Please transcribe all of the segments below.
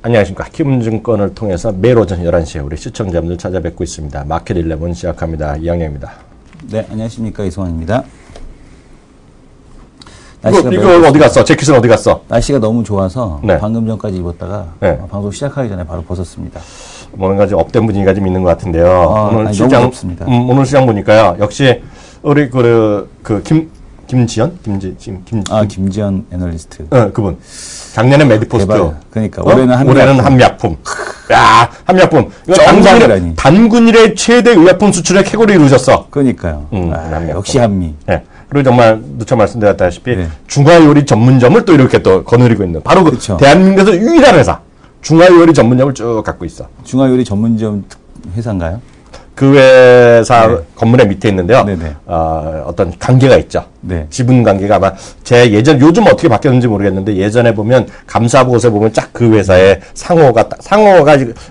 안녕하십니까. 키움증권을 통해서 매일 오전 11시에 우리 시청자분들 찾아뵙고 있습니다. 마켓 11 시작합니다. 이양영입니다. 네, 안녕하십니까. 이승환입니다. 이거 어디 갔어? 재킷은 어디 갔어? 날씨가 너무 좋아서 네. 방금 전까지 입었다가 네. 방송 시작하기 전에 바로 벗었습니다. 뭔가 좀 업된 분위기가 좀 있는 것 같은데요. 오늘 시장, 너무 덥습니다. 오늘 시장 보니까요. 역시 우리 김지연 애널리스트. 그분. 작년에 메디포스트. 그러니까 올해는 한미약품. 야, 한미약품. 이거 단군일의 최대 의약품 수출의 쾌거를 이루셨어. 그러니까요. 역시 한미. 네. 그리고 정말 누차 말씀드렸다시피 네. 중화요리 전문점을 또 이렇게 또 거느리고 있는 바로 그렇죠. 대한민국에서 유일한 회사. 중화요리 전문점을 쭉 갖고 있어. 중화요리 전문점 회사인가요? 그 회사 네. 건물의 밑에 있는데요. 어떤 관계가 있죠. 네. 지분 관계가 아마 요즘 어떻게 바뀌었는지 모르겠는데 예전에 보면 감사보고서에 보면 딱 그 회사의 상호가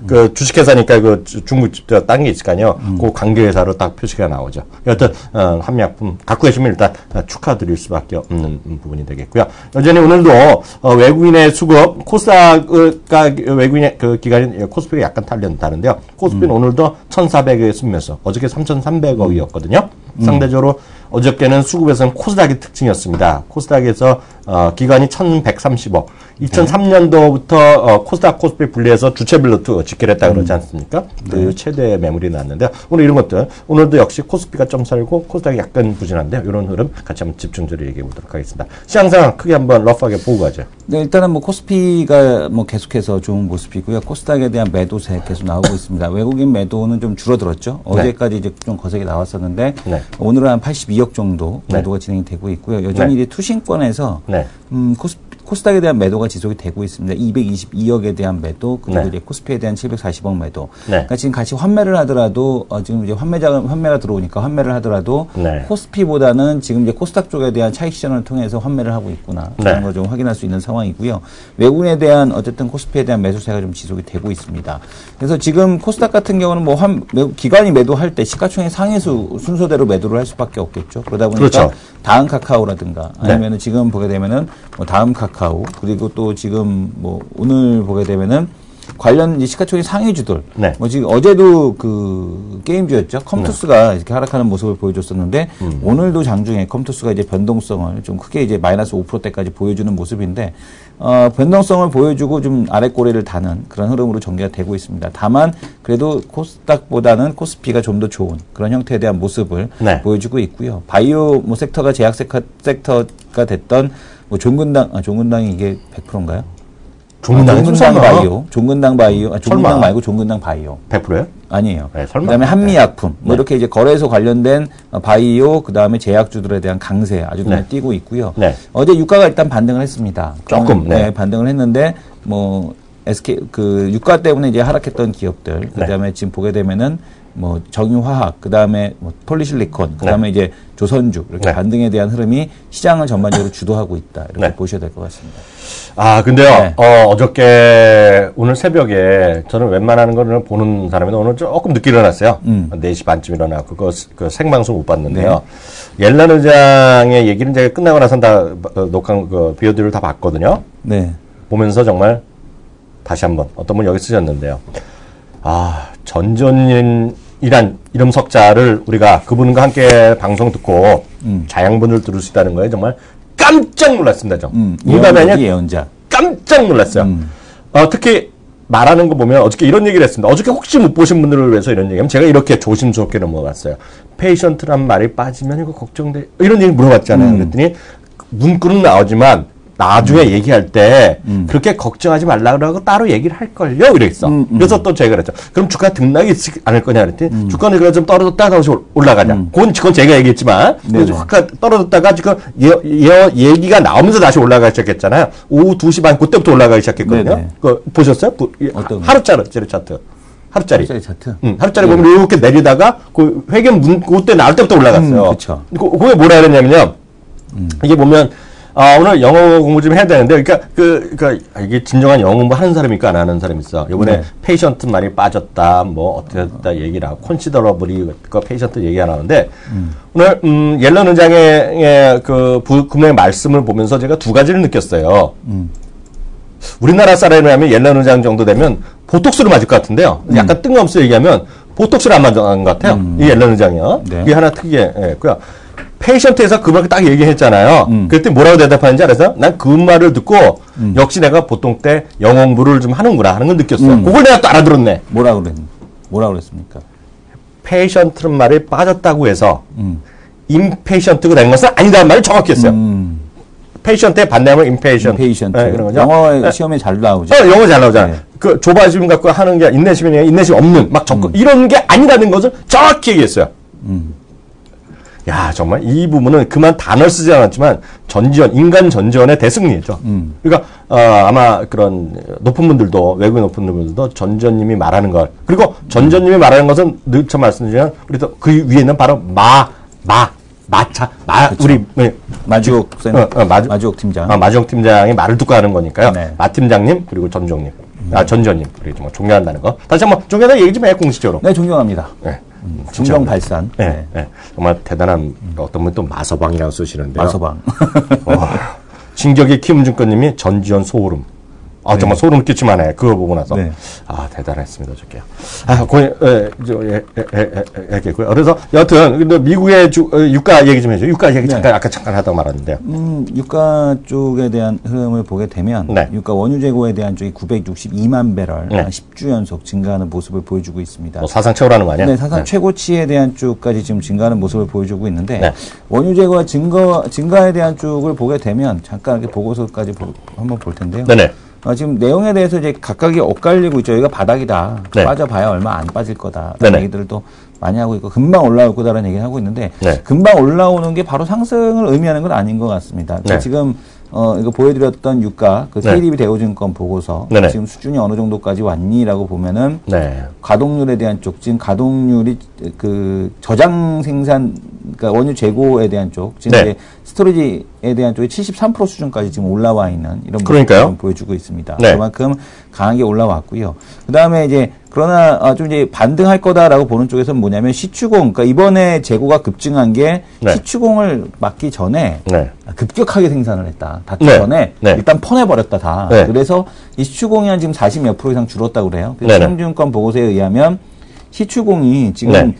그 주식회사니까 그 중국 딴 게 있을 거 아니에요. 그 관계회사로 딱 표시가 나오죠. 여하튼 한미약품 갖고 계시면 일단 축하드릴 수밖에 없는 부분이 되겠고요. 여전히 오늘도 외국인의 수급 코스닥가 외국인의 그 기간이 코스피가 약간 다른데요. 코스피는 오늘도 1,400에 순면서 어저께 3,300억이었거든요. 상대적으로 어저께는 수급에서는 코스닥이 특징이었습니다. 코스닥에서 기간이 1,130억. 2003년도부터 코스닥 코스피 분리해서 주체별로 집계를 했다 그러지 않습니까? 그 최대 매물이 나왔는데요. 오늘 이런 것들 오늘도 역시 코스피가 좀 살고 코스닥이 약간 부진한데요. 이런 흐름 같이 한번 집중적으로 얘기해 보도록 하겠습니다. 시장 상황 크게 한번 러프하게 보고 가죠. 네, 일단은 뭐 코스피가 뭐 계속해서 좋은 모습이고요. 코스닥에 대한 매도세 계속 나오고 있습니다. 외국인 매도는 좀 줄어들었죠. 어제까지 이제 좀 거세게 나왔었는데 오늘은 한 82억 정도 매도가 진행이 되고 있고요. 여전히 이제 투신권에서 코스닥에 대한 매도가 지속이 되고 있습니다. 222억에 대한 매도, 그리고 이제 코스피에 대한 740억 매도. 그러니까 지금 같이 환매를 하더라도, 지금 이제 환매가 들어오니까 환매를 하더라도, 코스피보다는 지금 이제 코스닥 쪽에 대한 차익 실현을 통해서 환매를 하고 있구나. 그런 걸 좀 확인할 수 있는 상황이고요. 외국인에 대한 어쨌든 코스피에 대한 매수세가 좀 지속이 되고 있습니다. 그래서 지금 코스닥 같은 경우는 뭐 기관이 매도할 때 시가총액 상위수 순서대로 매도를 할 수밖에 없겠죠. 그러다 보니까 다음 카카오라든가 아니면은 지금 보게 되면은 뭐 다음 카카오 그리고 또 지금 뭐 오늘 보게 되면은 관련 시가총액 상위주들 뭐 지금 어제도 그 게임주였죠. 컴투스가 이렇게 하락하는 모습을 보여줬었는데 오늘도 장중에 컴투스가 이제 변동성을 좀 크게 이제 마이너스 5%대까지 보여주는 모습인데 변동성을 보여주고 좀 아랫꼬리를 다는 그런 흐름으로 전개가 되고 있습니다. 다만 그래도 코스닥보다는 코스피가 좀 더 좋은 그런 형태에 대한 모습을 보여주고 있고요. 바이오 뭐 섹터가 제약 섹터가 됐던 뭐 종근당이 이게 100%인가요? 종근당 바이오. 종근당 말고 종근당 바이오. 100%예요? 아니에요. 네, 설마. 그다음에 한미약품. 뭐 이렇게 이제 거래소 관련된 바이오, 그다음에 제약주들에 대한 강세 아주 눈에 띄고 있고요. 어제 유가가 일단 반등을 했습니다. 조금. 반등을 했는데 뭐 SK 그 유가 때문에 이제 하락했던 기업들. 그다음에 지금 보게 되면은 뭐 정유화학, 그다음에 뭐 폴리실리콘, 그다음에 이제 조선주 이렇게 반등에 대한 흐름이 시장을 전반적으로 주도하고 있다. 이렇게 보셔야 될 것 같습니다. 근데요, 어저께, 오늘 새벽에, 저는 웬만하는 거를 보는 사람인데, 오늘 조금 늦게 일어났어요. 4시 반쯤 일어나고, 그 생방송 못 봤는데요. 옐런 의장의 얘기는 제가 끝나고 나선 다, 비디오를 다 봤거든요. 보면서 정말, 다시 한번, 어떤 분 여기 쓰셨는데요. 전전인이란 이름 석자를 우리가 그분과 함께 방송 듣고, 자양분을 들을 수 있다는 거에 정말 깜짝 놀랐습니다. 예언자. 깜짝 놀랐어요. 특히 말하는 거 보면 어저께 이런 얘기를 했습니다. 어저께 혹시 못 보신 분들을 위해서 이런 얘기하면 제가 이렇게 조심스럽게 넘어갔어요. 페이션트란 말이 빠지면 이거 걱정돼. 이런 얘기 물어봤잖아요. 그랬더니 문구는 나오지만 나중에 얘기할 때 그렇게 걱정하지 말라 그러고 따로 얘기를 할걸요? 이랬어. 그래서 또 제가 그랬죠. 그럼 주가 등락이 있지 않을 거냐 그랬더니 주가는 그래서 좀 떨어졌다가 다시 올라가냐. 그건 제가 얘기했지만 주가 떨어졌다가 지금 얘기가 나오면서 다시 올라가기 시작했잖아요. 오후 2시 반 그때부터 올라가기 시작했거든요. 그거 보셨어요? 하루짜리 차트. 하루짜리 차트. 하루짜리 보면 이렇게 내리다가 그 회견 그때 나올 때부터 올라갔어요. 그게 뭐라 그랬냐면요. 이게 보면 오늘 영어 공부 좀 해야 되는데, 그러니까 이게 진정한 영어 공부 하는 사람이니까 안 하는 사람이 있어. 요번에 페이션트 많이 빠졌다, 뭐 어떻게 됐다 얘기를 하고, 콘시더러블이 그 페이션트 얘기가 나오는데, 오늘, 옐런 의장의 그 분의 말씀을 보면서 제가 두 가지를 느꼈어요. 우리나라 사람이라면 옐런 의장 정도 되면 보톡스를 맞을 것 같은데요. 약간 뜬금없이 얘기하면 보톡스를 안 맞은 것 같아요. 이 옐런 의장이요. 네. 이게 하나 특이했고요. 페이션트에서 그 말 딱 얘기했잖아요. 그랬더니 뭐라고 대답하는지 알아서 난 그 말을 듣고 역시 내가 보통 때 영어 공부를 좀 하는구나 하는 걸 느꼈어요. 그걸 내가 또 알아들었네. 뭐라고 그랬습니까? 페이션트는 말이 빠졌다고 해서 임페이션트가 된 것은 아니다는 말을 정확히 했어요. 페이션트의 반대하면 임페이션트. 네, 그런 거죠. 영어 시험에 잘 나오죠. 영어 잘 나오잖아요. 네. 그 좁아짐 갖고 하는 게 인내심이 없는 막 접근 이런 게 아니라는 것을 정확히 얘기했어요. 야, 정말 이 부분은 그만 단어를 쓰지 않았지만 전지현, 인간 전지현의 대승리죠. 그러니까 아마 그런 높은 분들도 외국인 높은 분들도 전지현님이 말하는 걸 그리고 전지현님이 말하는 것은 늘 저 말씀드리면 우리 또 그 위에 있는 바로 우리 마주옥 팀장. 마주옥 팀장이 말을 듣고 하는 거니까요. 네. 마 팀장님 그리고 전종님, 전지현님 그리고 정말 존경한다는 거. 다시 한번 존경하다 얘기 좀 해 공식적으로. 네, 존경합니다. 네. 진정발산. 네. 네. 정말 대단한 어떤 분 또 마서방이라고 쓰시는데요. 마서방. 진격의 김준권님이 전지현 소름. 정말 소름 끼치만해. 그거 보고 나서. 네. 대단했습니다, 저게요. 했겠고요. 그래서 여하튼, 미국의 유가 얘기 좀 해줘. 유가 얘기 잠깐, 아까 하다가 말았는데요. 유가 쪽에 대한 흐름을 보게 되면, 네. 유가 원유 재고에 대한 쪽이 962만 배럴, 네. 10주 연속 증가하는 모습을 보여주고 있습니다. 사상 최고라는 거 아니야? 네, 사상 최고치에 대한 쪽까지 지금 증가하는 모습을 보여주고 있는데, 네. 원유 재고와 증가에 대한 쪽을 보게 되면, 잠깐 이렇게 보고서까지 한번 볼 텐데요. 네네. 지금 내용에 대해서 이제 각각이 엇갈리고 있죠. 여기가 바닥이다. 네. 빠져봐야 얼마 안 빠질 거다. 네네. 얘기들을 또 많이 하고 있고, 금방 올라올 거다라는 얘기를 하고 있는데, 네. 금방 올라오는 게 바로 상승을 의미하는 건 아닌 것 같습니다. 네. 지금, 이거 보여드렸던 유가, 그 KDB 대우증권 보고서, 네네. 지금 수준이 어느 정도까지 왔니라고 보면은, 네. 가동률에 대한 쪽, 지금 가동률이 그 저장 생산, 그러니까 원유 재고에 대한 쪽, 지금 네. 이제 스토리지에 대한 쪽이 73% 수준까지 지금 올라와 있는 이런 모습을 보여주고 있습니다. 네. 그만큼 강하게 올라왔고요. 그 다음에 이제 그러나 좀 이제 반등할 거다라고 보는 쪽에서는 뭐냐면 시추공, 그러니까 이번에 재고가 급증한 게 네. 시추공을 막기 전에 네. 급격하게 생산을 했다. 닫기 네. 전에 네. 일단 퍼내버렸다 다. 네. 그래서 이 시추공이 한 지금 40몇 % 이상 줄었다고 그래요. 네. 신흥증권 보고서에 의하면 시추공이 지금 네.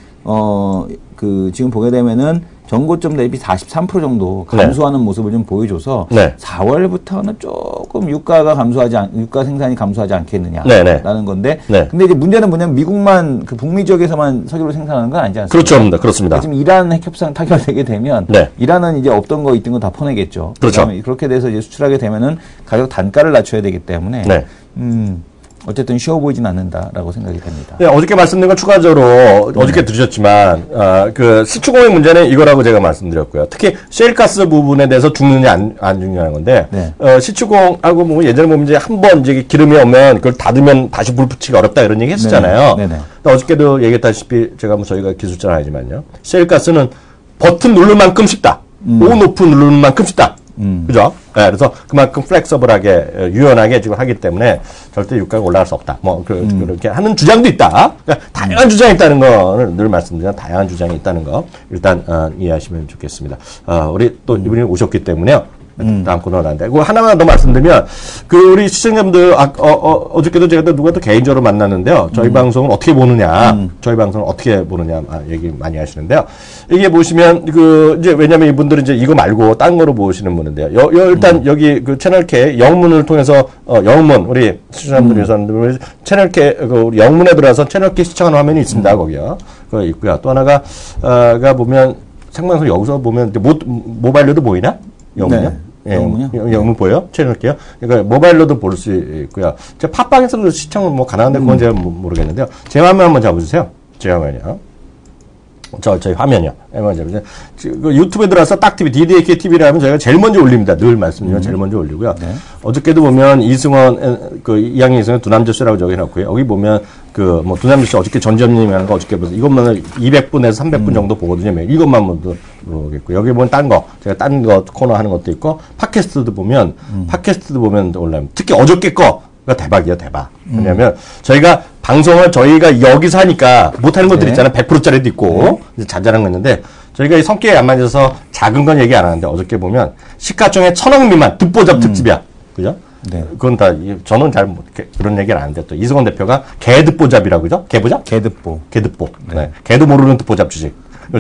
지금 보게 되면은 전고점 대비 43% 정도 감소하는 모습을 좀 보여줘서 4월부터는 조금 유가 생산이 감소하지 않겠느냐라는 건데, 근데 이제 문제는 뭐냐면 미국만 그 북미 지역에서만 석유를 생산하는 건 아니지 않습니까? 그렇죠, 그렇습니다. 지금 이란 핵협상 타결되게 되면 이란은 이제 없던 거 있던 거 다 퍼내겠죠. 그렇죠. 그렇게 돼서 이제 수출하게 되면은 가격 단가를 낮춰야 되기 때문에. 어쨌든 쉬워 보이진 않는다라고 생각이 됩니다. 네, 어저께 말씀드린 건 추가적으로 어저께 들으셨지만 그 시추공의 문제는 이거라고 제가 말씀드렸고요. 특히 셰일가스 부분에 대해서 죽느냐 안 죽느냐는 건데 시추공하고 뭐 예전에 보면 이제 한번 이제 기름이 오면 그걸 닫으면 다시 불 붙이기 어렵다 이런 얘기 했었잖아요. 근데 어저께도 얘기했다시피 제가 뭐 저희가 기술자는 아니지만요. 셰일가스는 버튼 누를 만큼 쉽다. 온 오프 누르는 만큼 쉽다. 그죠? 네, 그래서 그만큼 플렉서블하게, 유연하게 지금 하기 때문에 절대 유가가 올라갈 수 없다. 그렇게 하는 주장도 있다. 그러니까 다양한 주장이 있다는 거를 늘 말씀드리면 다양한 주장이 있다는 거 일단, 이해하시면 좋겠습니다. 우리 또 이분이 오셨기 때문에요. 다음 코너로 나는데, 그거 하나만 더 말씀드리면, 우리 시청자분들, 어저께도 제가 누가 또 개인적으로 만났는데요. 저희 방송을 어떻게 보느냐, 얘기 많이 하시는데요. 이게 보시면, 이제, 왜냐면 이분들은 이제 이거 말고 딴 거로 보시는 분인데요. 일단 여기 그 채널K 영문을 통해서, 우리 시청자분들에서는 채널K, 우리 영문에 들어가서 채널K 시청하는 화면이 있습니다, 거기요. 그거 있고요. 또 하나가, 보면, 생방송 여기서 보면, 모바일로도 보이나? 영문이요? 영문 보여요? 채널게요. 그러니까 모바일로도 볼 수 있고요. 제가 팟빵에서도 시청을 뭐 가능한데 그건 제가 모르겠는데요. 제 화면 한번 잡아주세요. 제 화면이요. 저희 화면이요. 그 유튜브에 들어와서 딱TV, DDAK TV를 하면 저희가 제일 먼저 올립니다. 늘 말씀드리면 제일 먼저 올리고요. 어저께도 보면 이승원, 이양희 이승원 두남저씨라고 저기 해놨고요. 여기 보면 두남저씨 어저께 전지현님이 하는 거 어저께 보세요. 이것만 200분에서 300분 정도 보거든요. 이것만 보겠고. 여기 보면 딴 거, 제가 딴 거 코너 하는 것도 있고, 팟캐스트도 보면 올라요. 특히 어저께 거가 대박이에요, 대박. 왜냐면 저희가 방송을 저희가 여기서 하니까 못하는 것들 있잖아요. 100%짜리도 있고, 이제 자잘한 거 있는데, 저희가 이 성격이 안 맞아서 작은 건 얘기 안 하는데, 어저께 보면 시가총액 1,000억 미만 듣보잡 특집이야. 그죠? 네. 그건 다 저는 잘 그런 얘기를 안 하는데 또 이승원 대표가 개듣보잡이라고 그죠? 개보잡? 개듣보. 개듣보. 네. 개도 모르는 듣보잡 주식.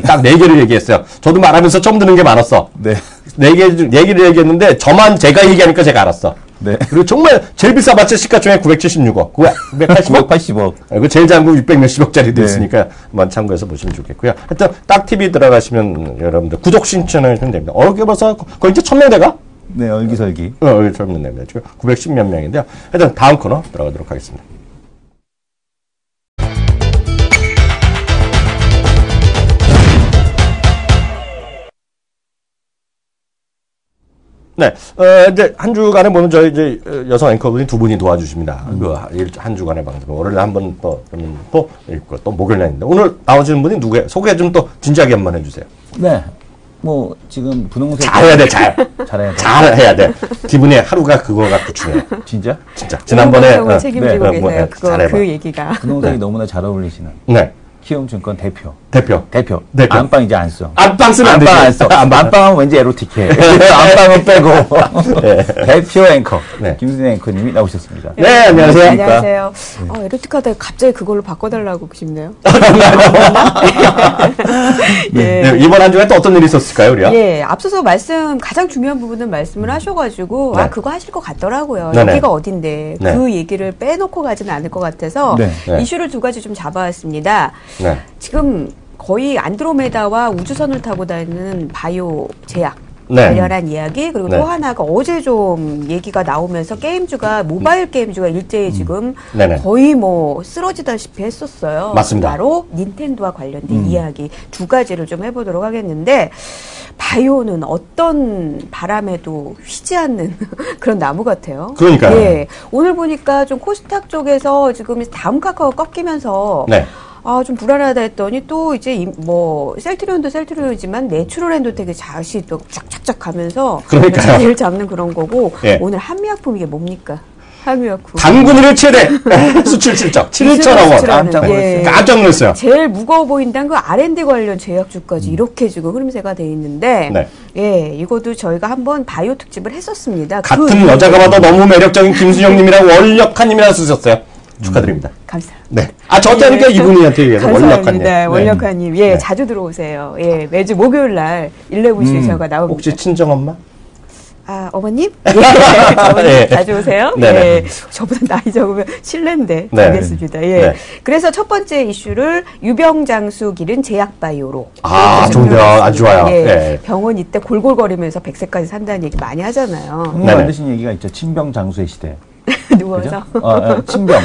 딱 4개를 얘기했어요. 저도 말하면서 처음 듣는 게 많았어. 네. 4개 얘기를 얘기했는데 저만 제가 얘기하니까 제가 알았어. 네. 그리고 정말 제일 비싸봤자 시가총액 976억. 980억? 980억. 그 제일 작은 거 600 몇십억짜리도 네. 있으니까 한번 참고해서 보시면 좋겠고요. 하여튼 딱 TV 들어가시면 여러분들 구독 신청을 하시면 됩니다. 이게 벌써 거의 이제 1000명 돼가? 네, 얼기설기. 얼마 됩니다. 지금 910몇 명인데요. 하여튼 다음 코너 들어가도록 하겠습니다. 네, 이제 한 주간에 보면 저희 이제 여성 앵커분이 2분이 도와주십니다. 그 한 주간의 방송. 월요일에 한 번 또 있고 또 목요일에 있는데 오늘 나오시는 분이 누구예요? 소개 좀 또 진지하게 한번 해주세요. 네. 뭐 지금 분홍색 잘해야 돼, 잘해야 돼. 잘해야 돼. 기분이 하루가 그거 갖고 중요해. 진짜? 진짜. 지난번에 책임지고 네, 계세요. 그거 그 얘기가. 분홍색이 네. 너무나 잘 어울리시는. 네. 키움증권 대표. 대표. 안방 이제 안 써. 안방 쓰면 안 되지. 안방 안 써. 안방은 왠지 에로틱해. 안방은 빼고. 네. 대표 앵커. 네. 김순애 앵커님이 나오셨습니다. 네, 안녕하세요. 안녕하세요. 에로틱하다 갑자기 그걸로 바꿔달라고 싶네요. 네. 이번 한 주에 또 어떤 일이 있었을까요, 우리가? 예, 앞서서 가장 중요한 부분은 말씀을 하셔가지고, 네. 그거 하실 것 같더라고요. 네네. 여기가 어딘데, 네. 그 얘기를 빼놓고 가지는 않을 것 같아서, 네. 네. 이슈를 2가지 좀 잡아왔습니다. 네. 지금 거의 안드로메다와 우주선을 타고 다니는 바이오 제약. 네. 관련한 이야기, 그리고 네. 또 하나가 어제 좀 얘기가 나오면서 모바일 게임주가 일제히 지금 네네. 거의 뭐 쓰러지다시피 했었어요. 맞습니다. 바로 닌텐도와 관련된 이야기 2가지를 좀 해보도록 하겠는데, 바이오는 어떤 바람에도 휘지 않는 그런 나무 같아요. 그러니까요. 예. 오늘 보니까 좀 코스닥 쪽에서 지금 다음 카카오가 꺾이면서 네. 좀 불안하다 했더니 또 이제 셀트리온도 셀트리온이지만 내추럴 엔도텍이 다시 또 쫙쫙쫙 가면서 그러니까요. 제일 잡는 그런 거고 예. 오늘 한미약품 이게 뭡니까? 한미약품. 당근을 최대 수출 7점 7천억 원. 깜짝 놀랐어요. 예. 깜짝 놀랐어요. 제일 무거워 보인다는 그 R&D 관련 제약주까지 이렇게 지금 흐름세가 돼 있는데 네. 예, 이것도 저희가 한번 바이오 특집을 했었습니다. 같은 여자가 봐도 너무 매력적인 김순영님이랑 원력한님이라 쓰셨어요. 축하드립니다. 감사합니다. 네. 저 때니까 이분이한테 얘기해서 원력한님. 감사합니다. 원력한님. 예, 네. 자주 들어오세요. 예, 매주 목요일 날 11시에서가 나옵니다. 혹시 친정엄마? 어머님? 어머님 예. 자주 오세요. 네네. 예. 저보다 나이 적으면 실례인데. 네. 알겠습니다. 예. 네. 그래서 첫 번째 이슈를 유병장수 기른 제약바이오로. 좋은데요. 아주 좋아요. 예. 네. 병원 이때 골골거리면서 100세까지 산다는 얘기 많이 하잖아요. 형님 네네. 만드신 얘기가 있죠. 친병장수의 시대. 누워서. 그죠? 친병.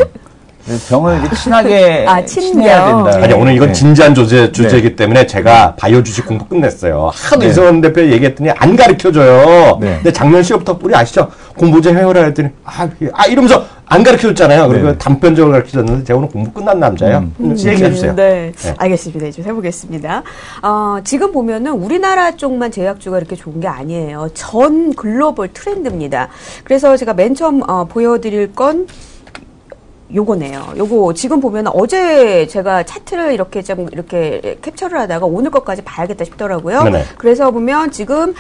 병을 이렇게 친하게 친병. 친해야 된다. 아니, 오늘 이건 네. 진지한 주제이기 때문에 제가 바이오 주식 공부 끝냈어요. 하도 네. 이승원 대표 얘기했더니 안 가르쳐줘요. 네. 근데 작년 시험부터 우리 아시죠? 공부 좀 해오라 했더니, 이러면서 안 가르쳐줬잖아요. 그리고 네. 단편적으로 가르쳐줬는데 제가 오늘 공부 끝난 남자예요. 얘기해주세요. 네. 네. 알겠습니다. 좀 해보겠습니다. 지금 보면은 우리나라 쪽만 제약주가 이렇게 좋은 게 아니에요. 전 글로벌 트렌드입니다. 그래서 제가 맨 처음 보여드릴 건 요거네요. 요거 지금 보면 어제 제가 차트를 이렇게 캡처를 하다가 오늘 것까지 봐야겠다 싶더라고요. 네네. 그래서 보면 지금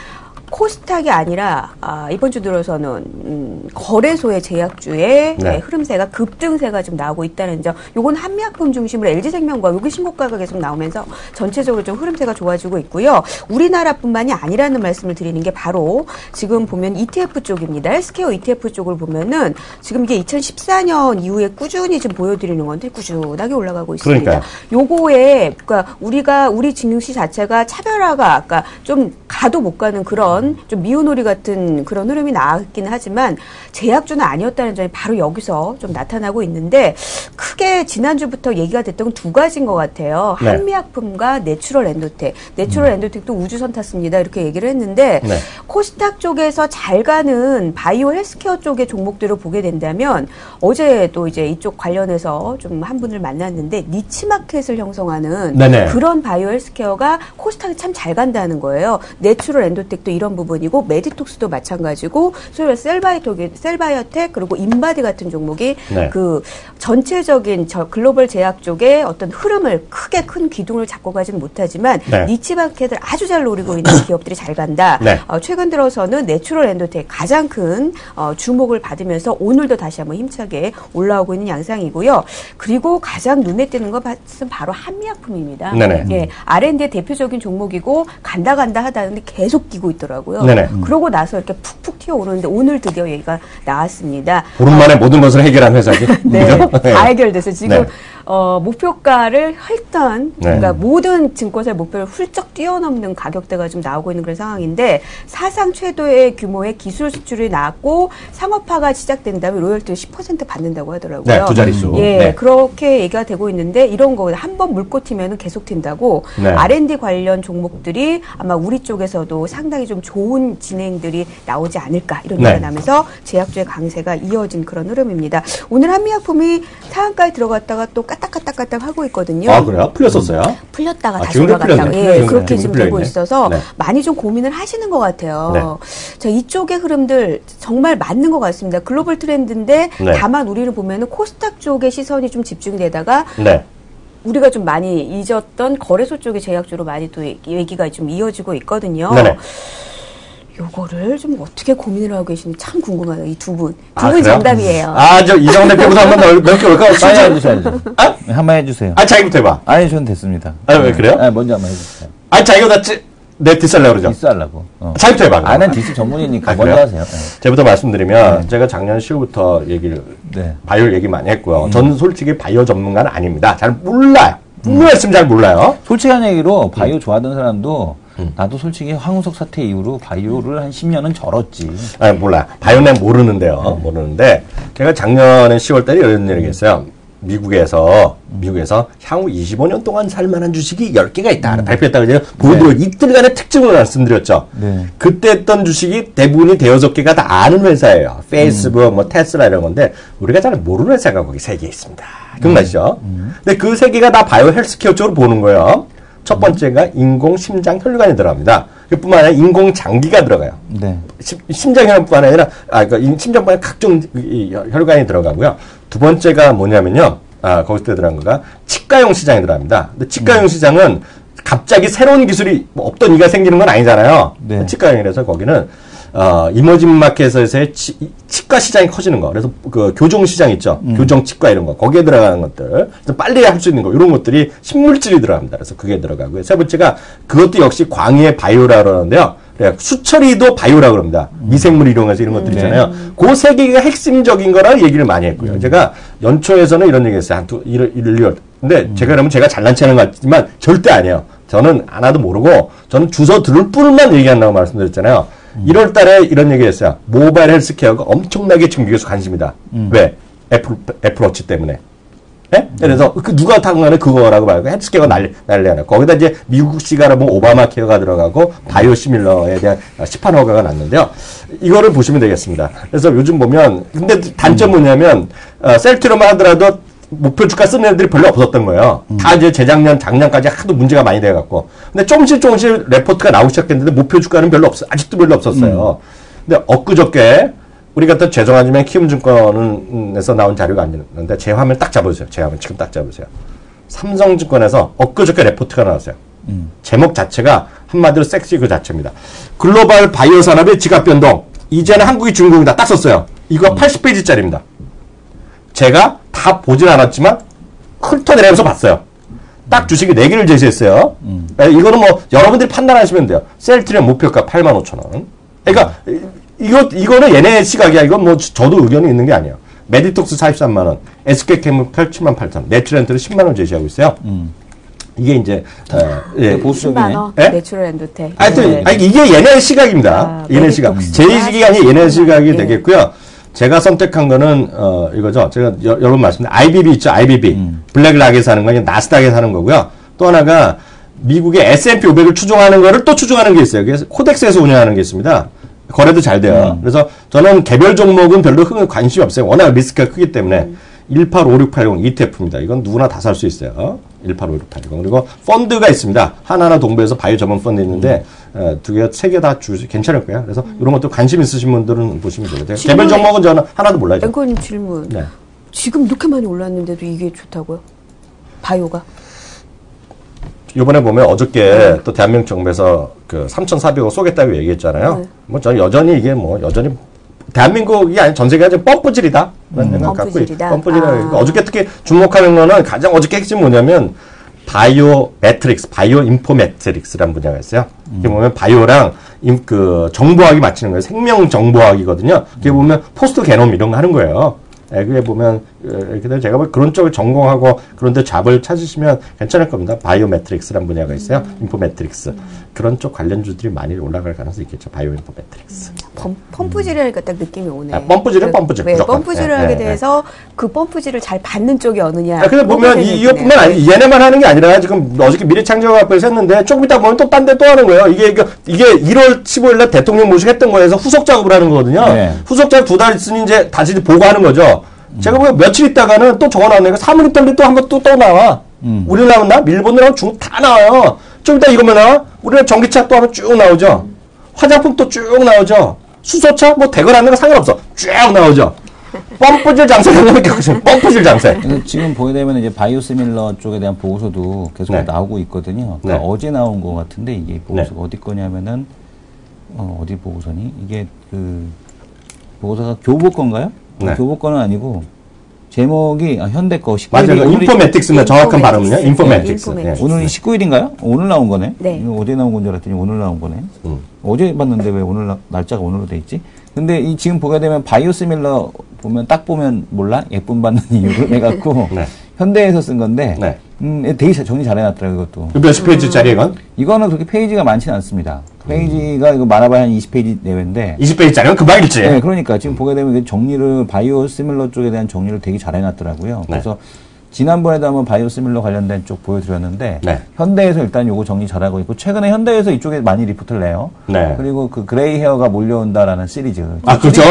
코스닥이 아니라 이번 주 들어서는 거래소의 제약주의 네. 흐름세가 급등세가 지금 나오고 있다는 점. 요건 한미약품 중심으로 LG생명과 여기 신고가가 계속 나오면서 전체적으로 좀 흐름세가 좋아지고 있고요. 우리나라뿐만이 아니라는 말씀을 드리는 게 바로 지금 보면 ETF 쪽입니다. 헬스케어 ETF 쪽을 보면은 지금 이게 2014년 이후에 꾸준히 지금 보여드리는 건데 꾸준하게 올라가고 있습니다. 그러니까요. 요거에 그러니까 우리 증시 자체가 차별화가 아까 좀 가도 못 가는 그런 좀 미운오리 같은 그런 흐름이 나왔기는 하지만 제약주는 아니었다는 점이 바로 여기서 좀 나타나고 있는데 크게 지난주부터 얘기가 됐던 건 2가지인 것 같아요. 네. 한미약품과 내추럴 엔도텍. 내추럴 엔도텍도 우주선 탔습니다. 이렇게 얘기를 했는데 네. 코스닥 쪽에서 잘 가는 바이오 헬스케어 쪽의 종목들을 보게 된다면 어제 또 이제 이쪽 관련해서 좀 한 분을 만났는데 니치마켓을 형성하는 네네. 그런 바이오 헬스케어가 코스닥이 참 잘 간다는 거예요. 내추럴 엔도텍도 이런 이러한 부분이고 메디톡스도 마찬가지고 소위 셀바이오텍 그리고 인바디 같은 종목이 네. 그 전체적인 글로벌 제약 쪽의 어떤 흐름을 크게 큰 기둥을 잡고 가지는 못하지만 네. 니치 마켓을 아주 잘 노리고 있는 기업들이 잘 간다. 네. 최근 들어서는 내추럴 엔도텍 가장 큰 주목을 받으면서 오늘도 다시 한번 힘차게 올라오고 있는 양상이고요. 그리고 가장 눈에 띄는 것은 바로 한미약품입니다. 네네. 예, R&D의 대표적인 종목이고 간다 하다는데 계속 끼고 있더라고요. 네네. 그러고 나서 이렇게 푹푹 튀어오르는데 오늘 드디어 얘기가 나왔습니다. 보름 만에 모든 것을 해결한 회사지. 네, 다 해결돼서 지금 네. 목표가를 헐던 그러니까 모든 증권사의 목표를 훌쩍 뛰어넘는 가격대가 좀 나오고 있는 그런 상황인데 사상 최대의 규모의 기술 수출이 나왔고 상업화가 시작된다면 로열티 10% 받는다고 하더라고요. 네, 두 자릿수. 예, 네. 그렇게 얘기가 되고 있는데 이런 거 한번 물고 튀면은 계속 튄다고 네. R&D 관련 종목들이 아마 우리 쪽에서도 상당히 좀 좋은 진행들이 나오지 않을까 이런 얘기가 나면서 제약주의 강세가 이어진 그런 흐름입니다. 오늘 한미약품이 상한가에 들어갔다가 또 까딱까딱 하고 있거든요. 아, 그래요? 풀렸었어요? 풀렸다가 다시 올라갔다가. 예, 그렇게 지금 되고 있어서 네. 많이 좀 고민을 하시는 것 같아요. 네. 자, 이쪽의 흐름들 정말 맞는 것 같습니다. 글로벌 트렌드인데 네. 다만 우리를 보면은 코스닥 쪽에 시선이 좀 집중되다가 네. 우리가 좀 많이 잊었던 거래소 쪽의 제약주로 많이 또 얘기가 좀 이어지고 있거든요. 네네. 요거를 좀 어떻게 고민을 하고 계시는지 참 궁금해요. 이 두 분. 두 분 정답이에요. 저 이정래 대표부터 한번 몇개 올까요? 빨리 해주셔야죠. 한번 해주세요. 자기부터 해봐. 아니, 전 됐습니다. 왜 그래요? 먼저 한번 해주세요. 자기가 내 디스하려고 그러죠? 디스하려고. 자기부터 해봐. 난 디스 전문이니까 먼저 하세요. 네. 제부터 말씀드리면 제가 작년 10월부터 얘기를 바이오 얘기 많이 했고요. 저는 솔직히 바이오 전문가는 아닙니다. 잘 몰라요. 분명했으면 잘 몰라요. 솔직한 얘기로 바이오 좋아하던 사람도 나도 솔직히 황우석 사태 이후로 바이오를 한 10년은 절었지. 몰라요. 바이오는 모르는데요. 모르는데 제가 작년에 10월 달에 이런 얘기 했어요. 미국에서 향후 25년 동안 살만한 주식이 10개가 있다. 발표했다고 제가 보도를 이틀간의 특징을 말씀드렸죠. 네. 그때 했던 주식이 대부분이 대여섯 개가 다 아는 회사예요. 페이스북, 테슬라 이런 건데 우리가 잘 모르는 회사가 거기 3개 있습니다. 기억나시죠? 근데 그 3개가 다 바이오 헬스케어 쪽으로 보는 거예요. 첫 번째가 인공 심장 혈관이 들어갑니다. 그뿐만 아니라 인공 장기가 들어가요. 네. 심장 혈관뿐만 아니라 그러니까 심장뿐만 아니라 각종 혈관이 들어가고요. 두 번째가 뭐냐면요. 거기서 들어간 거가 치과용 시장이 들어갑니다. 근데 치과용 시장은 갑자기 새로운 기술이 없던 이가 생기는 건 아니잖아요. 네. 치과용이라서 거기는 이머징 마켓에서의 치과 시장이 커지는 거. 그래서 그 교정 시장 있죠. 교정 치과 이런 거. 거기에 들어가는 것들. 그래서 빨리 할 수 있는 거. 이런 것들이 식물질이 들어갑니다. 그래서 그게 들어가고요. 세 번째가 그것도 역시 광의의 바이오라 그러는데요. 수처리도 바이오라 그럽니다. 미생물 이용해서 이런 것들 있잖아요. 그 세 개가 핵심적인 거라고 얘기를 많이 했고요. 제가 연초에서는 이런 얘기 했어요. 1월. 근데 제가 그러면 제가 잘난 체하는 것 같지만 절대 아니에요. 저는 하나도 모르고 저는 주워 들을 뿐만 얘기한다고 말씀드렸잖아요. 1월 달에 이런 얘기 했어요. 모바일 헬스케어가 엄청나게 지금 미국에서 관심이다. 왜? 애플워치 때문에. 네? 그래서 누가 당하는 그거라고 말고 헬스케어가 난리야. 거기다 이제 미국 시가로 보면 오바마 케어가 들어가고 바이오 시밀러에 대한 시판 허가가 났는데요. 이거를 보시면 되겠습니다. 그래서 요즘 보면 근데 단점은 뭐냐면 셀트리만 하더라도 목표 주가 쓰는 애들이 별로 없었던 거예요. 다 이제 작년까지 하도 문제가 많이 돼갖고. 근데 조금씩 레포트가 나오기 시작했는데 목표 주가는 아직도 별로 없었어요. 근데 엊그저께 우리가 또 죄송하지만 키움증권에서 나온 자료가 아니었는데 제 화면 딱 잡아주세요. 제 화면 지금 딱 잡으세요. 삼성증권에서 엊그저께 레포트가 나왔어요. 제목 자체가 한마디로 섹시 그 자체입니다. 글로벌 바이오 산업의 지각 변동. 이제는 한국이 중국이다. 딱 썼어요. 이거 80페이지짜리입니다. 제가 다 보진 않았지만 훑어내면서 봤어요. 딱 주식이 4개를 제시했어요. 이거는 뭐 여러분들이 판단하시면 돼요. 셀트리온 목표가 85,000원. 그러니까 이거는 얘네 시각이야. 이건 뭐 저도 의견이 있는 게 아니에요. 메디톡스 43만원, SK케미칼 78,000원, 내추럴엔드를 10만원 제시하고 있어요. 이게 이제 보수적이네. 10만원, 내추럴엔드텍. 하여튼 이게 얘네 시각입니다. 얘네 시각. 제 시각이 아니라 얘네 시각이 되겠고요. 제가 선택한 거는 이거죠. 제가 여러 번 말씀드린 IBB 있죠. IBB. 블랙락에서 하는 거 아니면 나스닥에서 하는 거고요. 또 하나가 미국의 S&P 500을 추종하는 거를 또 추종하는 게 있어요. 그래서 코덱스에서 운영하는 게 있습니다. 거래도 잘 돼요. 그래서 저는 개별 종목은 별로 관심이 없어요. 워낙 리스크가 크기 때문에 185680 ETF입니다. 이건 누구나 다 살 수 있어요. 185680. 그리고 펀드가 있습니다. 하나하나 동부에서 바이오 전문 펀드 있는데 두 개, 세 개 다 괜찮을 거예요. 그래서 이런 것도 관심 있으신 분들은 보시면 되거든요. 개별 종목은 저는 하나도 몰라요. 앵커님 질문. 네. 지금 이렇게 많이 올랐는데도 이게 좋다고요? 바이오가? 이번에 보면 어저께 또 대한민국 정부에서 그 3,400억 쏘겠다고 얘기했잖아요. 네. 뭐 저는 여전히 이게 뭐 여전히 대한민국이 아니 전 세계가 좀 펌프질이다. 그런 생각 갖고 펌프질이다. 어저께 특히 주목하는 거는 가장 어저께 핵심이 뭐냐면 바이오 매트릭스, 바이오 인포매트릭스라는 분야가 있어요. 이게 보면 바이오랑 그 정보학이 맞추는 거예요. 생명 정보학이거든요. 이게 보면 포스트 게놈 이런 거 하는 거예요. 예, 그게 보면 이렇게 제가 그런 쪽을 전공하고 그런 데 잡을 찾으시면 괜찮을 겁니다. 바이오 매트릭스라는 분야가 있어요. 인포매트릭스. 그런 쪽 관련주들이 많이 올라갈 가능성이 있겠죠. 바이오 인포매트릭스. 펌프질이라니까 딱 느낌이 오네. 펌프질은 펌프질. 네, 펌프질을 하게 돼서 그 펌프질을 잘 받는 쪽이 어느냐. 그래서 보면 이것뿐만 아니고 얘네만 하는 게 아니라 지금 어저께 미래창조학부에서 했는데 조금 이따 보면 또 딴 데 또 하는 거예요. 이게 1월 15일 날 대통령 모시겠던 거에서 후속 작업을 하는 거거든요. 네. 후속 작업 2달 있으니 이제 다시 보고하는 거죠. 제가 보면 며칠 있다가는 또 적어 놨네요. 3월 있던데 또 한 번 또 나와. 우리나라 나왔나? 일본 나오고 중국 다 나와요. 좀 이따 이거면 나와? 우리나라 전기차 또 하면 쭉 나오죠. 화장품 또 쭉 나오죠. 수소차 뭐 대걸 하는 거 상관없어. 쭉 나오죠. 펌프질 장세라는 게 펌프질 장세. 지금 보게 되면 이제 바이오시밀러 쪽에 대한 보고서도 계속 네. 나오고 있거든요. 그러니까 네. 어제 나온 것 같은데 이게 보고서가 네. 어디 거냐면은 어디 보고서니? 이게 그 보고서가 교보 건가요? 네. 교보 거는 아니고 제목이 현대 거 19일. 맞아요. 인포매틱스는 정확한 발음은요. 인포매틱스. 네. 오늘 19일인가요? 오늘 나온 거네. 네. 어제 나온 건 줄 알았더니 오늘 나온 거네. 어제 봤는데 왜 오늘 날짜가 오늘로 돼 있지? 근데 이 지금 보게 되면 바이오시밀러 보면 딱 보면 몰라 예쁨 받는 이유를 해갖고 네. 현대에서 쓴 건데 네. 되게 정리 잘 해놨더라고요. 이것도. 몇 페이지짜리 이건? 이거는 그렇게 페이지가 많지는 않습니다. 페이지가 이거 말아봐야 한 20페이지 내외인데 20페이지짜리면 금방 읽지. 네, 그러니까 지금 보게 되면 정리를 바이오시밀러 쪽에 대한 정리를 되게 잘 해놨더라고요. 네. 그래서 지난번에도 한번 바이오시밀러 관련된 쪽 보여드렸는데 네. 현대에서 일단 요거 정리 잘하고 있고 최근에 현대에서 이쪽에 많이 리포트를 내요. 네. 그리고 그 그레이 헤어가 몰려온다라는 시리즈. 아 그죠.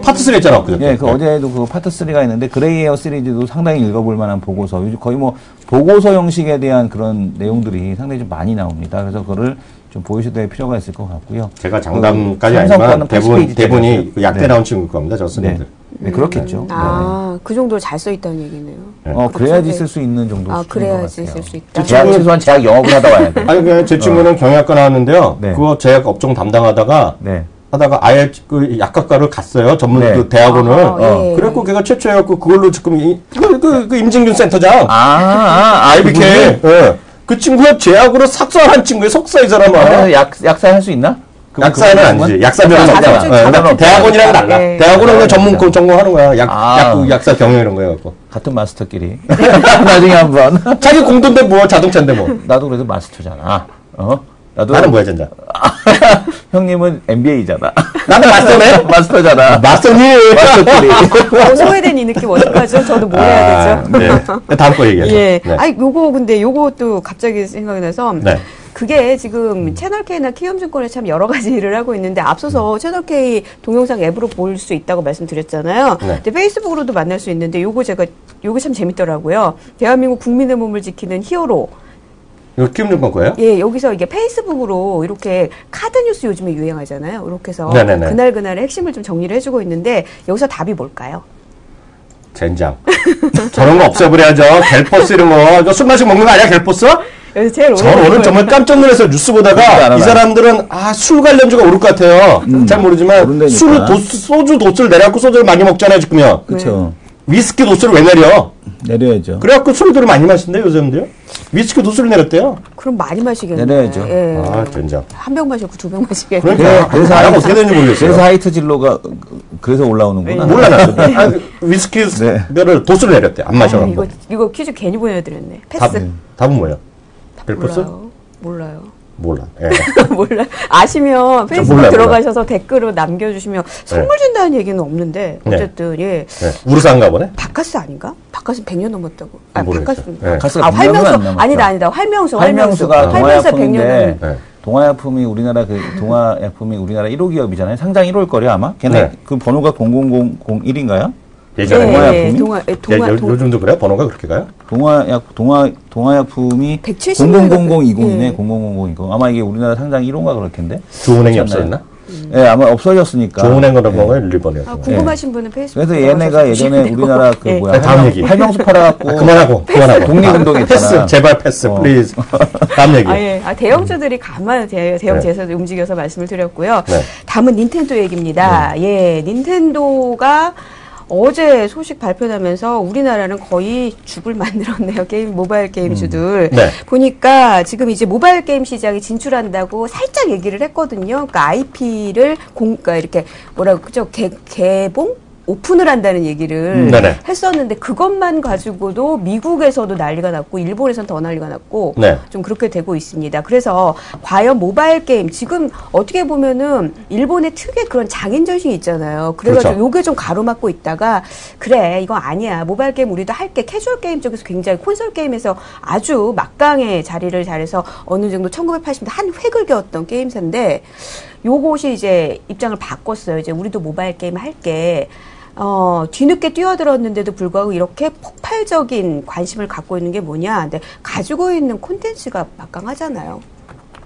파트 3 했잖아. 그죠. 네, 그 어제도 그 파트 3가 있는데 그레이 헤어 시리즈도 상당히 읽어볼 만한 보고서. 요즘 거의 뭐 보고서 형식에 대한 그런 내용들이 상당히 좀 많이 나옵니다. 그래서 그거를 좀 보여줘야 될 필요가 있을 것 같고요. 제가 장담까지 아니지만 대본이 약대 네. 나온 친구일 겁니다. 저 스님들. 네, 그렇겠죠. 그 정도로 잘 써 있다는 얘기네요. 네. 그래야지 쓸 수 있는 정도. 그래야지 쓸 수 있다. 최소한 제약 영업을 하다 와야 돼. 아니, 제 친구는 경영학과 나왔는데요. 네. 그거 제약 업종 담당하다가 하다가 아예 그 약학과를 갔어요. 전문 그 대학원을. 그래갖고 걔가 최초해갖고 그걸로 지금 그 임진균 센터장. IBK. 예. 그 친구가 제약으로 석사한 친구예요. 석사 이 사람아. 약사 할 수 있나? 약사는 아니지. 약사면 없잖아. 대학원이랑 달라. 대학원은 그냥 전공하는 거야. 약사 경영 이런 거야. 같은 마스터끼리. 나중에 한번. 자기 공돈데 뭐 자동차인데 뭐. 나도 그래도 마스터잖아. 나는 뭐야, 진짜. 형님은 MBA잖아. 나는 마스터네? 마스터잖아. 마스터니? 마스터끼리. 소외된 이 느낌 어떡하죠? 저도 뭐 해야 되죠? 네. 다음 거 얘기해요. 예. 네. 아니, 근데 요것도 갑자기 생각이 나서. 네. 그게 지금 채널K나 키움증권에 참 여러 가지 일을 하고 있는데 앞서서 채널K 동영상 앱으로 볼 수 있다고 말씀드렸잖아요. 네. 근데 페이스북으로도 만날 수 있는데 요거 참 재밌더라고요. 대한민국 국민의 몸을 지키는 히어로. 이거 키움증권 거예요? 예, 여기서 이게 페이스북으로 이렇게 카드 뉴스 요즘에 유행하잖아요. 이렇게 해서 그날그날의 핵심을 좀 정리를 해주고 있는데 여기서 답이 뭘까요? 젠장. 저런 거 없애버려야죠. 갤포스 이런 거. 이거 술 마시고 먹는 거 아니야, 갤포스? 저는 오늘 정말 깜짝 놀라서 뉴스 보다가 이 사람들은 술 관련주가 오를 것 같아요. 잘 모르지만 소주 도수를 내려갖고 소주를 많이 먹잖아요, 지금요. 그렇죠. 위스키 도수를 왜 내려? 내려야죠. 그래갖고 술들을 많이 마신대요, 요즘도요. 위스키 도수를 내렸대요. 그럼 많이 마시겠네요. 내려야죠. 예. 된장. 한 병 마시고 2병 마시겠네요. 그러니까 그래서 어떻게 되는지 모르겠어요. 그래서 하이트 진로가 그래서 올라오는구나. 몰라 나. 위스키를 도수를 내렸대. 안 마셔갖고. 이거 퀴즈 괜히 보내드렸네. 패스. 답은 뭐예요? 벨포스? 몰라요. 몰라. 예. 몰라. 아시면 페이스북 들어가셔서 댓글을 남겨주시면 선물 준다는 얘기는 없는데 어쨌든 예. 우르사인가 보네. 바카스 아닌가? 바카스 100년 넘었다고. 바카스가 활명수 아니다. 활명수가 동화약품인데 동화약품이 우리나라 동화약품이 우리나라 1호 기업이잖아요. 상장 1호일 거래요 아마. 걔네 그 번호가 0001인가요? 예전에 요즘도 그래요? 번호가 그렇게 가요? 동아약품이 000020이네. 000020. 아마 이게 우리나라 상장 1호인가 그럴 텐데. 조은행이 없어졌나? 네, 아마 없어졌으니까. 조은행으로 보면 1번이었어요. 궁금하신 분은 페이스북. 그래서 얘네가 예전에 우리나라 그 뭐야. 다음 얘기. 할명수 팔아갖고. 그만하고. 독립운동했잖아. 패스, 제발 패스, 플리즈. 다음 얘기. 대형주들이 가만 대형 제서도 움직여서 말씀을 드렸고요. 다음은 닌텐도 얘기입니다. 닌텐도가 어제 소식 발표나면서 우리나라는 거의 죽을 만들었네요. 모바일 게임주들. 보니까 지금 이제 모바일 게임 시장에 진출한다고 살짝 얘기를 했거든요. 그러니까 IP를 그러니까 이렇게 뭐라고 그죠? 개봉? 오픈을 한다는 얘기를 했었는데 그것만 가지고도 미국에서도 난리가 났고 일본에서는 더 난리가 났고 좀 그렇게 되고 있습니다. 그래서 과연 모바일 게임 지금 어떻게 보면은 일본의 특유의 그런 장인 전신이 있잖아요. 그래가지고 요게 좀 가로막고 있다가 그래 이거 아니야 모바일 게임 우리도 할게 캐주얼 게임 쪽에서 굉장히 콘솔 게임에서 아주 막강의 자리를 잘해서 어느 정도 1980년대 한 획을 그었던 게임사인데 요것이 이제 입장을 바꿨어요. 이제 우리도 모바일 게임 할게. 뒤늦게 뛰어들었는데도 불구하고 이렇게 폭발적인 관심을 갖고 있는 게 뭐냐. 근데 가지고 있는 콘텐츠가 막강하잖아요.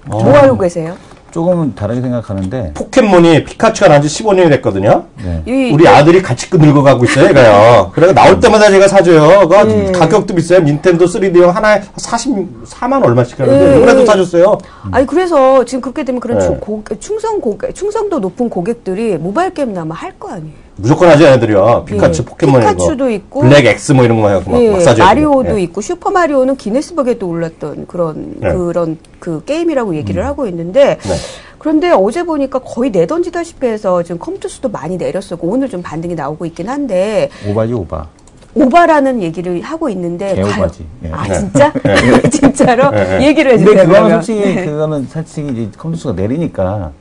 뭐 하고 계세요? 조금은 다르게 생각하는데. 포켓몬이 피카츄가 나온 지 15년이 됐거든요. 우리 아들이 같이 늙어가고 있어요, 얘가요. 그래서 나올 때마다 제가 사줘요. 가격도 비싸요. 닌텐도 3D용 하나에 44만 얼마씩 하는데, 이번에도 사줬어요. 아니, 그래서 지금 그렇게 되면 그런 충성도 높은 고객들이 모바일 게임 나면 할 거 아니에요. 무조건 하죠, 애들이요. 피카츄, 포켓몬 피카츄도 있고, 블랙 X 뭐 이런 거 해갖고 막 사줘요. 마리오도 있고, 슈퍼마리오는 기네스북에도 올랐던 그런 그 게임이라고 얘기를 하고 있는데, 그런데 어제 보니까 거의 내던지다시피 해서 지금 컴퓨터 수도 많이 내렸었고, 오늘 좀 반등이 나오고 있긴 한데. 오바지, 오바. 오바라는 얘기를 하고 있는데. 개오바지. 진짜? 진짜로? 얘기를 해주세요. 근데 그거는 솔직히 이제 컴퓨터 수가 내리니까.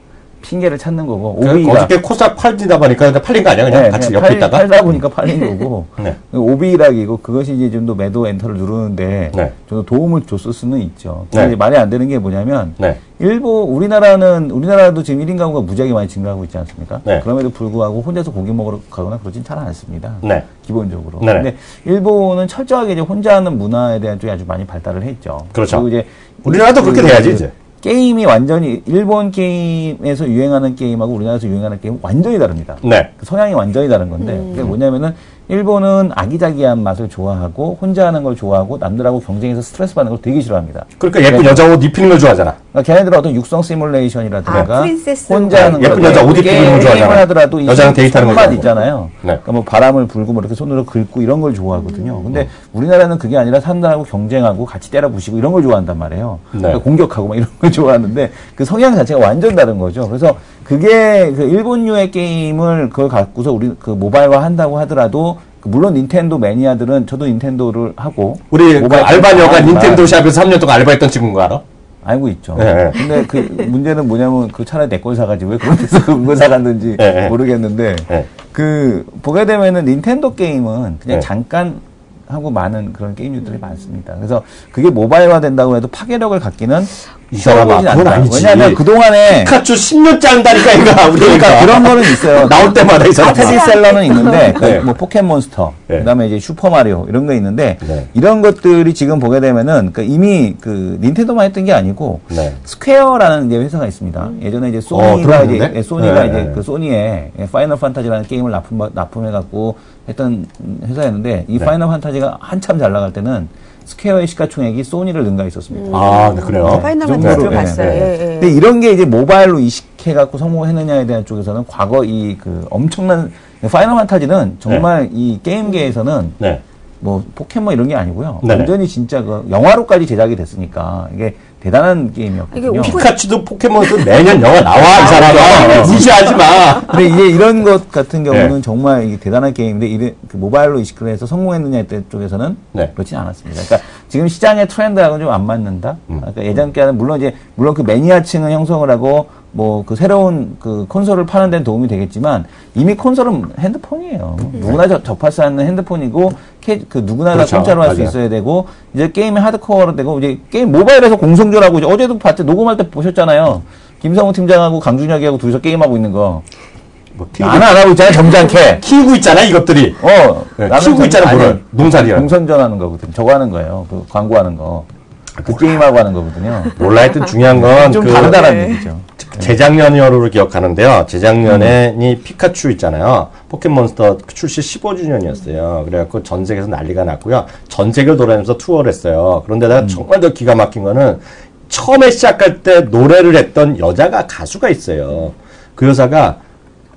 핑계를 찾는 거고 오비가 어저께 코사 팔리다 보니까 팔린 거 아니야 그냥 같이 옆에 있다가 팔다 보니까 팔린 거고 오비락이고 그것이 이제 좀 더 매도 엔터를 누르는데 좀 도움을 줬을 수는 있죠. 근데 말이 안 되는 게 뭐냐면 우리나라도 지금 1인 가구가 무지하게 많이 증가하고 있지 않습니까? 그럼에도 불구하고 혼자서 고기 먹으러 가거나 그러진 잘 않습니다. 기본적으로. 근데 일본은 철저하게 이제 혼자 하는 문화에 대한 쪽이 아주 많이 발달을 했죠. 그렇죠. 그리고 이제 우리나라도 그렇게 돼야지 이제. 게임이 완전히 일본 게임에서 유행하는 게임하고 우리나라에서 유행하는 게임은 완전히 다릅니다. 그 성향이 완전히 다른 건데 그게 뭐냐면은 일본은 아기자기한 맛을 좋아하고 혼자 하는 걸 좋아하고 남들하고 경쟁해서 스트레스 받는 걸 되게 싫어합니다. 그러니까 예쁜 여자 옷 입히는 걸 좋아하잖아. 그러니까 걔네들은 어떤 육성 시뮬레이션이라든가 프린세스. 혼자 하는 예쁜 여자 옷 입히는 걸 좋아하잖아. 하더라도 여자랑 데이트하는 거 있잖아요. 그러니까 뭐 바람을 불고 뭐 이렇게 손으로 긁고 이런 걸 좋아하거든요. 근데 우리나라는 그게 아니라 사람들하고 경쟁하고 같이 때려 부시고 이런 걸 좋아한단 말이에요. 그러니까 공격하고 막 이런 걸 좋아하는데 그 성향 자체가 완전 다른 거죠. 그래서 그게 그 일본류의 게임을 그걸 갖고서 우리 그 모바일화 한다고 하더라도 물론 닌텐도 매니아들은 저도 닌텐도를 하고 우리 그 알바녀가 닌텐도 샵에서 3년 동안 알바했던 친구인 거 알아? 알고 있죠. 근데 그 문제는 뭐냐면 그 차라리 내 걸 사가지 왜 그런 데서 그걸 사갔는지 모르겠는데 그 보게 되면은 닌텐도 게임은 그냥 잠깐 하고 많은 그런 게임류들이 많습니다. 그래서 그게 모바일화 된다고 해도 파괴력을 갖기는 이 사람아, 그건 아니지. 왜냐하면 그동안에 피카츄 10년째 한다니까 이거 그러니까 그런 거는 있어요. 나올 때마다 이 사람 스테디셀러는 있는데 뭐 포켓몬스터 그다음에 이제 슈퍼마리오 이런 거 있는데 이런 것들이 지금 보게 되면은 이미 그 닌텐도만 했던 게 아니고 스퀘어라는 이제 회사가 있습니다. 예전에 이제 소니가 이제 그 소니에 파이널 판타지라는 게임을 납품해 갖고 했던 회사였는데 이 파이널 판타지가 한참 잘 나갈 때는 스퀘어의 시가총액이 소니를 능가했었습니다. 아, 네, 그래요? 파이널 판타지를 봤어요. 근데 이런 게 이제 모바일로 이식해갖고 성공했느냐에 대한 쪽에서는 과거 그 엄청난 파이널 판타지는 정말 이 게임계에서는 뭐 포켓몬 이런 게 아니고요. 완전히 진짜 그 영화로까지 제작이 됐으니까 이게 대단한 게임이었거든요. 피카츄도 포켓몬도 매년 영화 나와 이 사람아. 무시하지 마. 근데 이제 이런 것 같은 경우는 정말 이게 대단한 게임인데 그 모바일로 이식을 해서 성공했느냐 쪽에서는 그렇진 않았습니다. 그러니까 지금 시장의 트렌드하고는 좀 안 맞는다. 그러니까 예전께는 물론 그 매니아층은 형성을 하고 뭐 그 새로운 그 콘솔을 파는 데는 도움이 되겠지만 이미 콘솔은 핸드폰이에요. 누구나 접할 수 있는 핸드폰이고 그 누구나 다 공짜로 할 수 있어야 되고 이제 게임이 하드코어로 되고 이제 게임 모바일에서 공성전하고 이제 어제도 봤죠. 녹음할 때 보셨잖아요. 김성우 팀장하고 강준혁이하고 둘이서 게임하고 있는 거. 안 하고 있잖아, 점잖게. 키우고 있잖아, 이것들이. 키우고 있잖아, 물을. 농사리야. 공선전하는 거거든. 저거 하는 거예요. 그 광고하는 거. 그 게임하고 하는 거거든요. 몰라 하여튼 중요한 건 좀 다르다는 얘기죠. 재작년으로 기억하는데요. 재작년에 피카츄 있잖아요. 포켓몬스터 출시 15주년이었어요. 그래갖고 전 세계에서 난리가 났고요. 전 세계를 돌아다니면서 투어를 했어요. 그런데다가 정말 더 기가 막힌 거는 처음에 시작할 때 노래를 했던 여자가 가수가 있어요. 그 여자가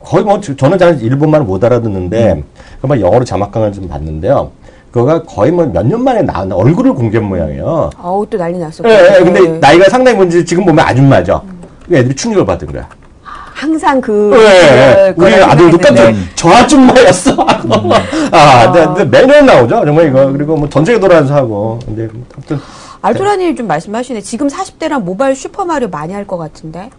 거의 저는 잘 일본말을 못 알아듣는데 그만 영어로 자막강을 좀 봤는데요. 그거가 거의 몇 년 만에 나온 얼굴을 공개한 모양이에요. 또 난리 났었고. 네, 근데 나이가 상당히 뭔지 지금 보면 아줌마죠. 애들이 충격을 받은 거야. 항상 우리 아들도 깜짝 저 아줌마였어. 근데 매년 나오죠. 정말 이거. 그리고 뭐 전 세계 돌아다니면서 하고. 근데 아무튼. 알토라님 좀 말씀하시네. 지금 40대랑 모바일 슈퍼마리오 많이 할 것 같은데.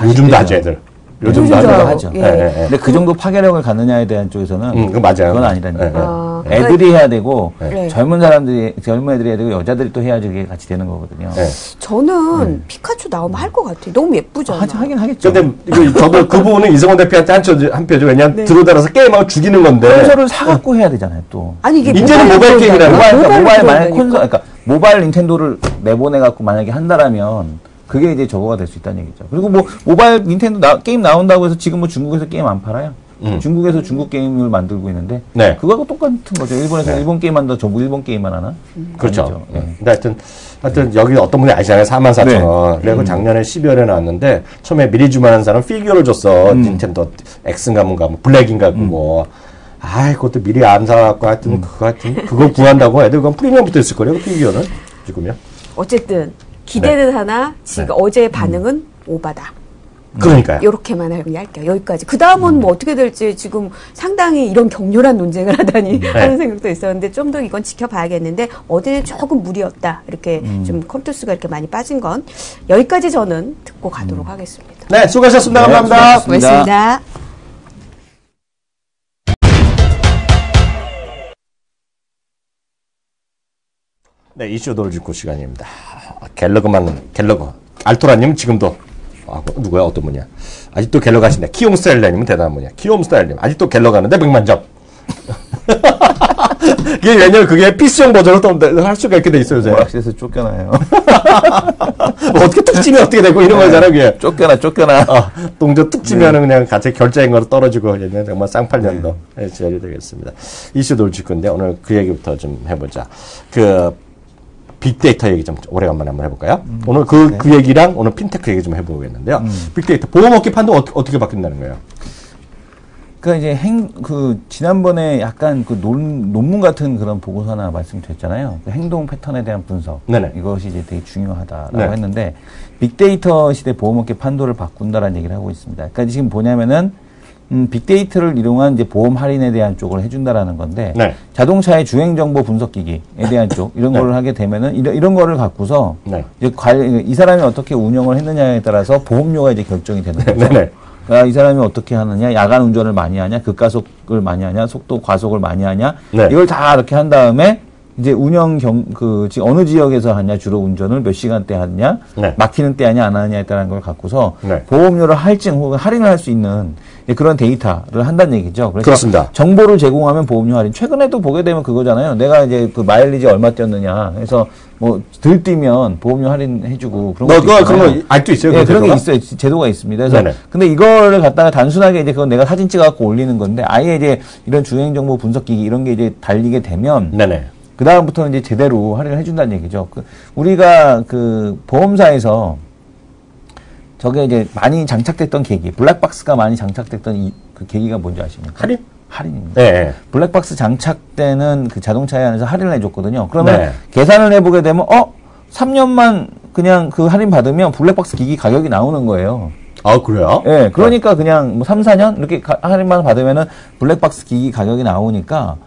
요즘도 하죠, 애들. 요즘도 하죠. 근데 그 정도 파괴력을 갖느냐에 대한 쪽에서는 그거 맞아요. 그건 아니라니까. 애들이 해야 되고 젊은 애들이 해야 되고 여자들이 또 해야지 그게 같이 되는 거거든요. 저는 피카츄 나오면 할 것 같아요. 너무 예쁘잖아. 하긴 하겠죠. 근데 저도 그 부분은 이성훈 대표한테 한 표죠. 왜냐면 들어들어서 게임하고 죽이는 건데. 콘솔을 사갖고 해야 되잖아요, 또. 아니 이게 이제는 모바일 게임이라는 모바일 만약 콘솔, 그러니까 모바일 닌텐도를 내보내갖고 만약에 한다라면 그게 이제 저거가 될 수 있다는 얘기죠. 그리고 뭐 모바일 닌텐도 게임 나온다고 해서 지금 뭐 중국에서 게임 안 팔아요? 중국에서 중국 게임을 만들고 있는데 그거하고 똑같은 거죠. 일본에서 일본 게임 한다, 전부 일본 게임만 하나? 그렇죠. 근데 하여튼 여기 어떤 분이 아시잖아요. 44,000원. 그리고 작년에 12월에 나왔는데 처음에 미리 주문한 사람 피규어를 줬어. 닌텐도 X인가 뭔가 블랙인가 그거. 그것도 미리 안 사갖고 그거 구한다고 애들 그건 프리미엄부터 했을 거예요. 피규어는 지금요. 어쨌든 기대는 하나 지금 어제의 반응은 오바다. 그러니까요. 이렇게만 할게요. 여기까지. 그 다음은 뭐 어떻게 될지 지금 상당히 이런 격렬한 논쟁을 하다니 하는 생각도 있었는데 좀 더 이건 지켜봐야겠는데 어제는 조금 무리였다. 이렇게 좀 컴투스가 이렇게 많이 빠진 건 여기까지 저는 듣고 가도록 하겠습니다. 네, 수고하셨습니다. 감사합니다. 고맙습니다. 네, 이슈 돌직구 시간입니다. 갤러거. 알토라님 지금도 누구야? 어떤 분이야? 아직도 갤러 가신다. 키움스타일님은 대단한 분이야. 키움스타일님 아직도 갤러 가는데 100만 점. 그게 왜냐면 그게 PC용 버전으로 또 할 수가 있게 돼 있어요. 오락실에서 쫓겨나요. 어떻게 툭 찌면 어떻게 되고 이런 거잖아. 그게. 쫓겨나. 동조 툭 찌면은 그냥 같이 결제인 거로 떨어지고 그냥 정말 쌍팔년도 제일이 되겠습니다. 이슈 돌직구인데 오늘 그 얘기부터 좀 해보자. 빅데이터 얘기 좀 오래간만에 한번 해볼까요? 오늘 그 얘기랑 오늘 핀테크 얘기 좀 해보겠는데요. 빅데이터 보험업계 판도 어떻게 바뀐다는 거예요? 그러니까 이제 지난번에 약간 논문 같은 그런 보고서 하나 말씀드렸잖아요. 행동 패턴에 대한 분석. 이것이 이제 되게 중요하다라고 했는데 빅데이터 시대 보험업계 판도를 바꾼다라는 얘기를 하고 있습니다. 그러니까 지금 뭐냐면은 빅데이터를 이용한 이제 보험 할인에 대한 쪽을 해준다라는 건데 자동차의 주행 정보 분석 기기에 대한 쪽 이런 거를 하게 되면은 이런 거를 갖고서 이제 이 사람이 어떻게 운영을 했느냐에 따라서 보험료가 이제 결정이 되는 거죠. 그러니까 이 사람이 어떻게 하느냐, 야간 운전을 많이 하냐, 극가속을 많이 하냐, 속도 과속을 많이 하냐, 이걸 다 이렇게 한 다음에 이제 지금 어느 지역에서 하냐, 주로 운전을 몇 시간대 하느냐, 막히는 때 하냐, 안 하느냐에 따른 걸 갖고서 보험료를 할증 혹은 할인을 할 수 있는 그런 데이터를 한다는 얘기죠. 그래서 그렇습니다. 정보를 제공하면 보험료 할인. 최근에도 보게 되면 그거잖아요. 내가 이제 그 마일리지 얼마 뛰었느냐 해서 뭐 덜 뛰면 보험료 할인해주고 그런 거. 그런 거 아직도 있어요. 네, 그런 게 있어요. 제도가 있습니다. 그래서 근데 이거를 갖다가 단순하게 이제 그건 내가 사진 찍어갖고 올리는 건데 아예 이제 이런 주행 정보 분석기기 이런 게 이제 달리게 되면. 그 다음부터는 이제 제대로 할인을 해준다는 얘기죠. 우리가 보험사에서 저게 이제 많이 장착됐던 계기, 블랙박스가 많이 장착됐던 그 계기가 뭔지 아십니까? 할인입니다. 블랙박스 장착되는 그 자동차에 한해서 할인을 해줬거든요. 그러면 계산을 해보게 되면 3년만 그냥 그 할인 받으면 블랙박스 기기 가격이 나오는 거예요. 그래요? 네, 그러니까 그냥 뭐 3, 4년 이렇게 할인만 받으면은 블랙박스 기기 가격이 나오니까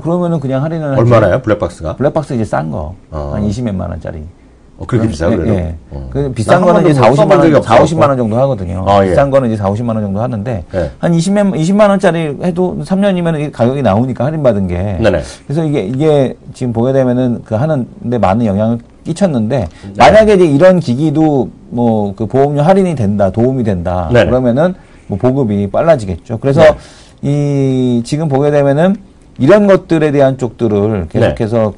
그러면은 그냥 할인을 얼마나요? 블랙박스가? 블랙박스 이제 싼 거. 한 20몇만 원짜리. 그렇게 비싸요, 그래도? 그 비싼 거는 이제 40-50만 원 정도 하거든요. 비싼 거는 이제 40-50만 원 정도 하는데, 한 20만 원짜리 해도 3년이면 가격이 나오니까 할인받은 게. 그래서 이게 지금 보게 되면은 하는데 많은 영향을 끼쳤는데, 만약에 이제 이런 기기도 그 보험료 할인이 된다, 도움이 된다. 그러면은 뭐 보급이 빨라지겠죠. 그래서 지금 보게 되면은 이런 것들에 대한 쪽들을 계속해서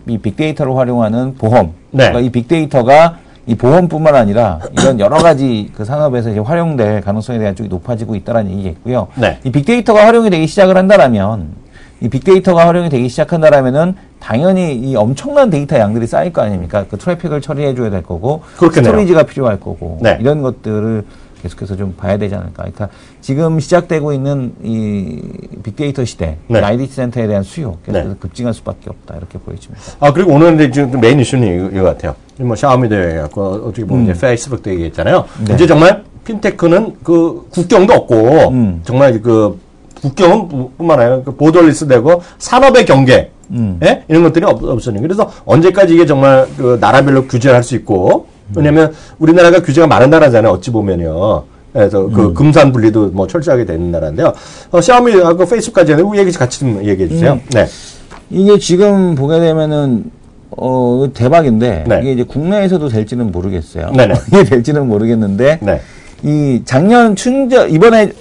이 빅데이터를 활용하는 보험. 그러니까 이 빅데이터가 이 보험뿐만 아니라 이런 여러 가지 그 산업에서 이제 활용될 가능성에 대한 쪽이 높아지고 있다는 얘기겠고요. 이 빅데이터가 활용이 되기 시작을 한다라면 이 빅데이터가 활용이 되기 시작한다라면은 당연히 이 엄청난 데이터 양들이 쌓일 거 아닙니까? 그 트래픽을 처리해줘야 될 거고, 그렇겠네요. 스토리지가 필요할 거고, 이런 것들을 계속해서 좀 봐야 되지 않을까. 그러니까 지금 시작되고 있는 이 빅데이터 시대, 이 IDC 센터에 대한 수요, 계속해서 급증할 수밖에 없다. 이렇게 보여집니다. 그리고 오늘 이제 지금 메인 이슈는 이거 같아요. 뭐 샤오미도 얘기했고, 어떻게 보면 이제 페이스북도 얘기했잖아요. 이제 정말 핀테크는 그 국경도 없고, 정말 그 국경은 뿐만 아니라 그 보더리스 되고 산업의 경계, 이런 것들이 없으니. 그래서 언제까지 이게 정말 그 나라별로 규제를 할 수 있고, 왜냐면 우리나라가 규제가 많은 나라잖아요. 어찌 보면요. 그래서 그 금산 분리도 뭐 철저하게 되는 나라인데요. 샤오미하고 페이스북까지 하는 얘기 같이 좀 얘기해 주세요. 네. 이게 지금 보게 되면은 대박인데 이게 이제 국내에서도 될지는 모르겠어요. 이게 될지는 모르겠는데 이 작년 이번에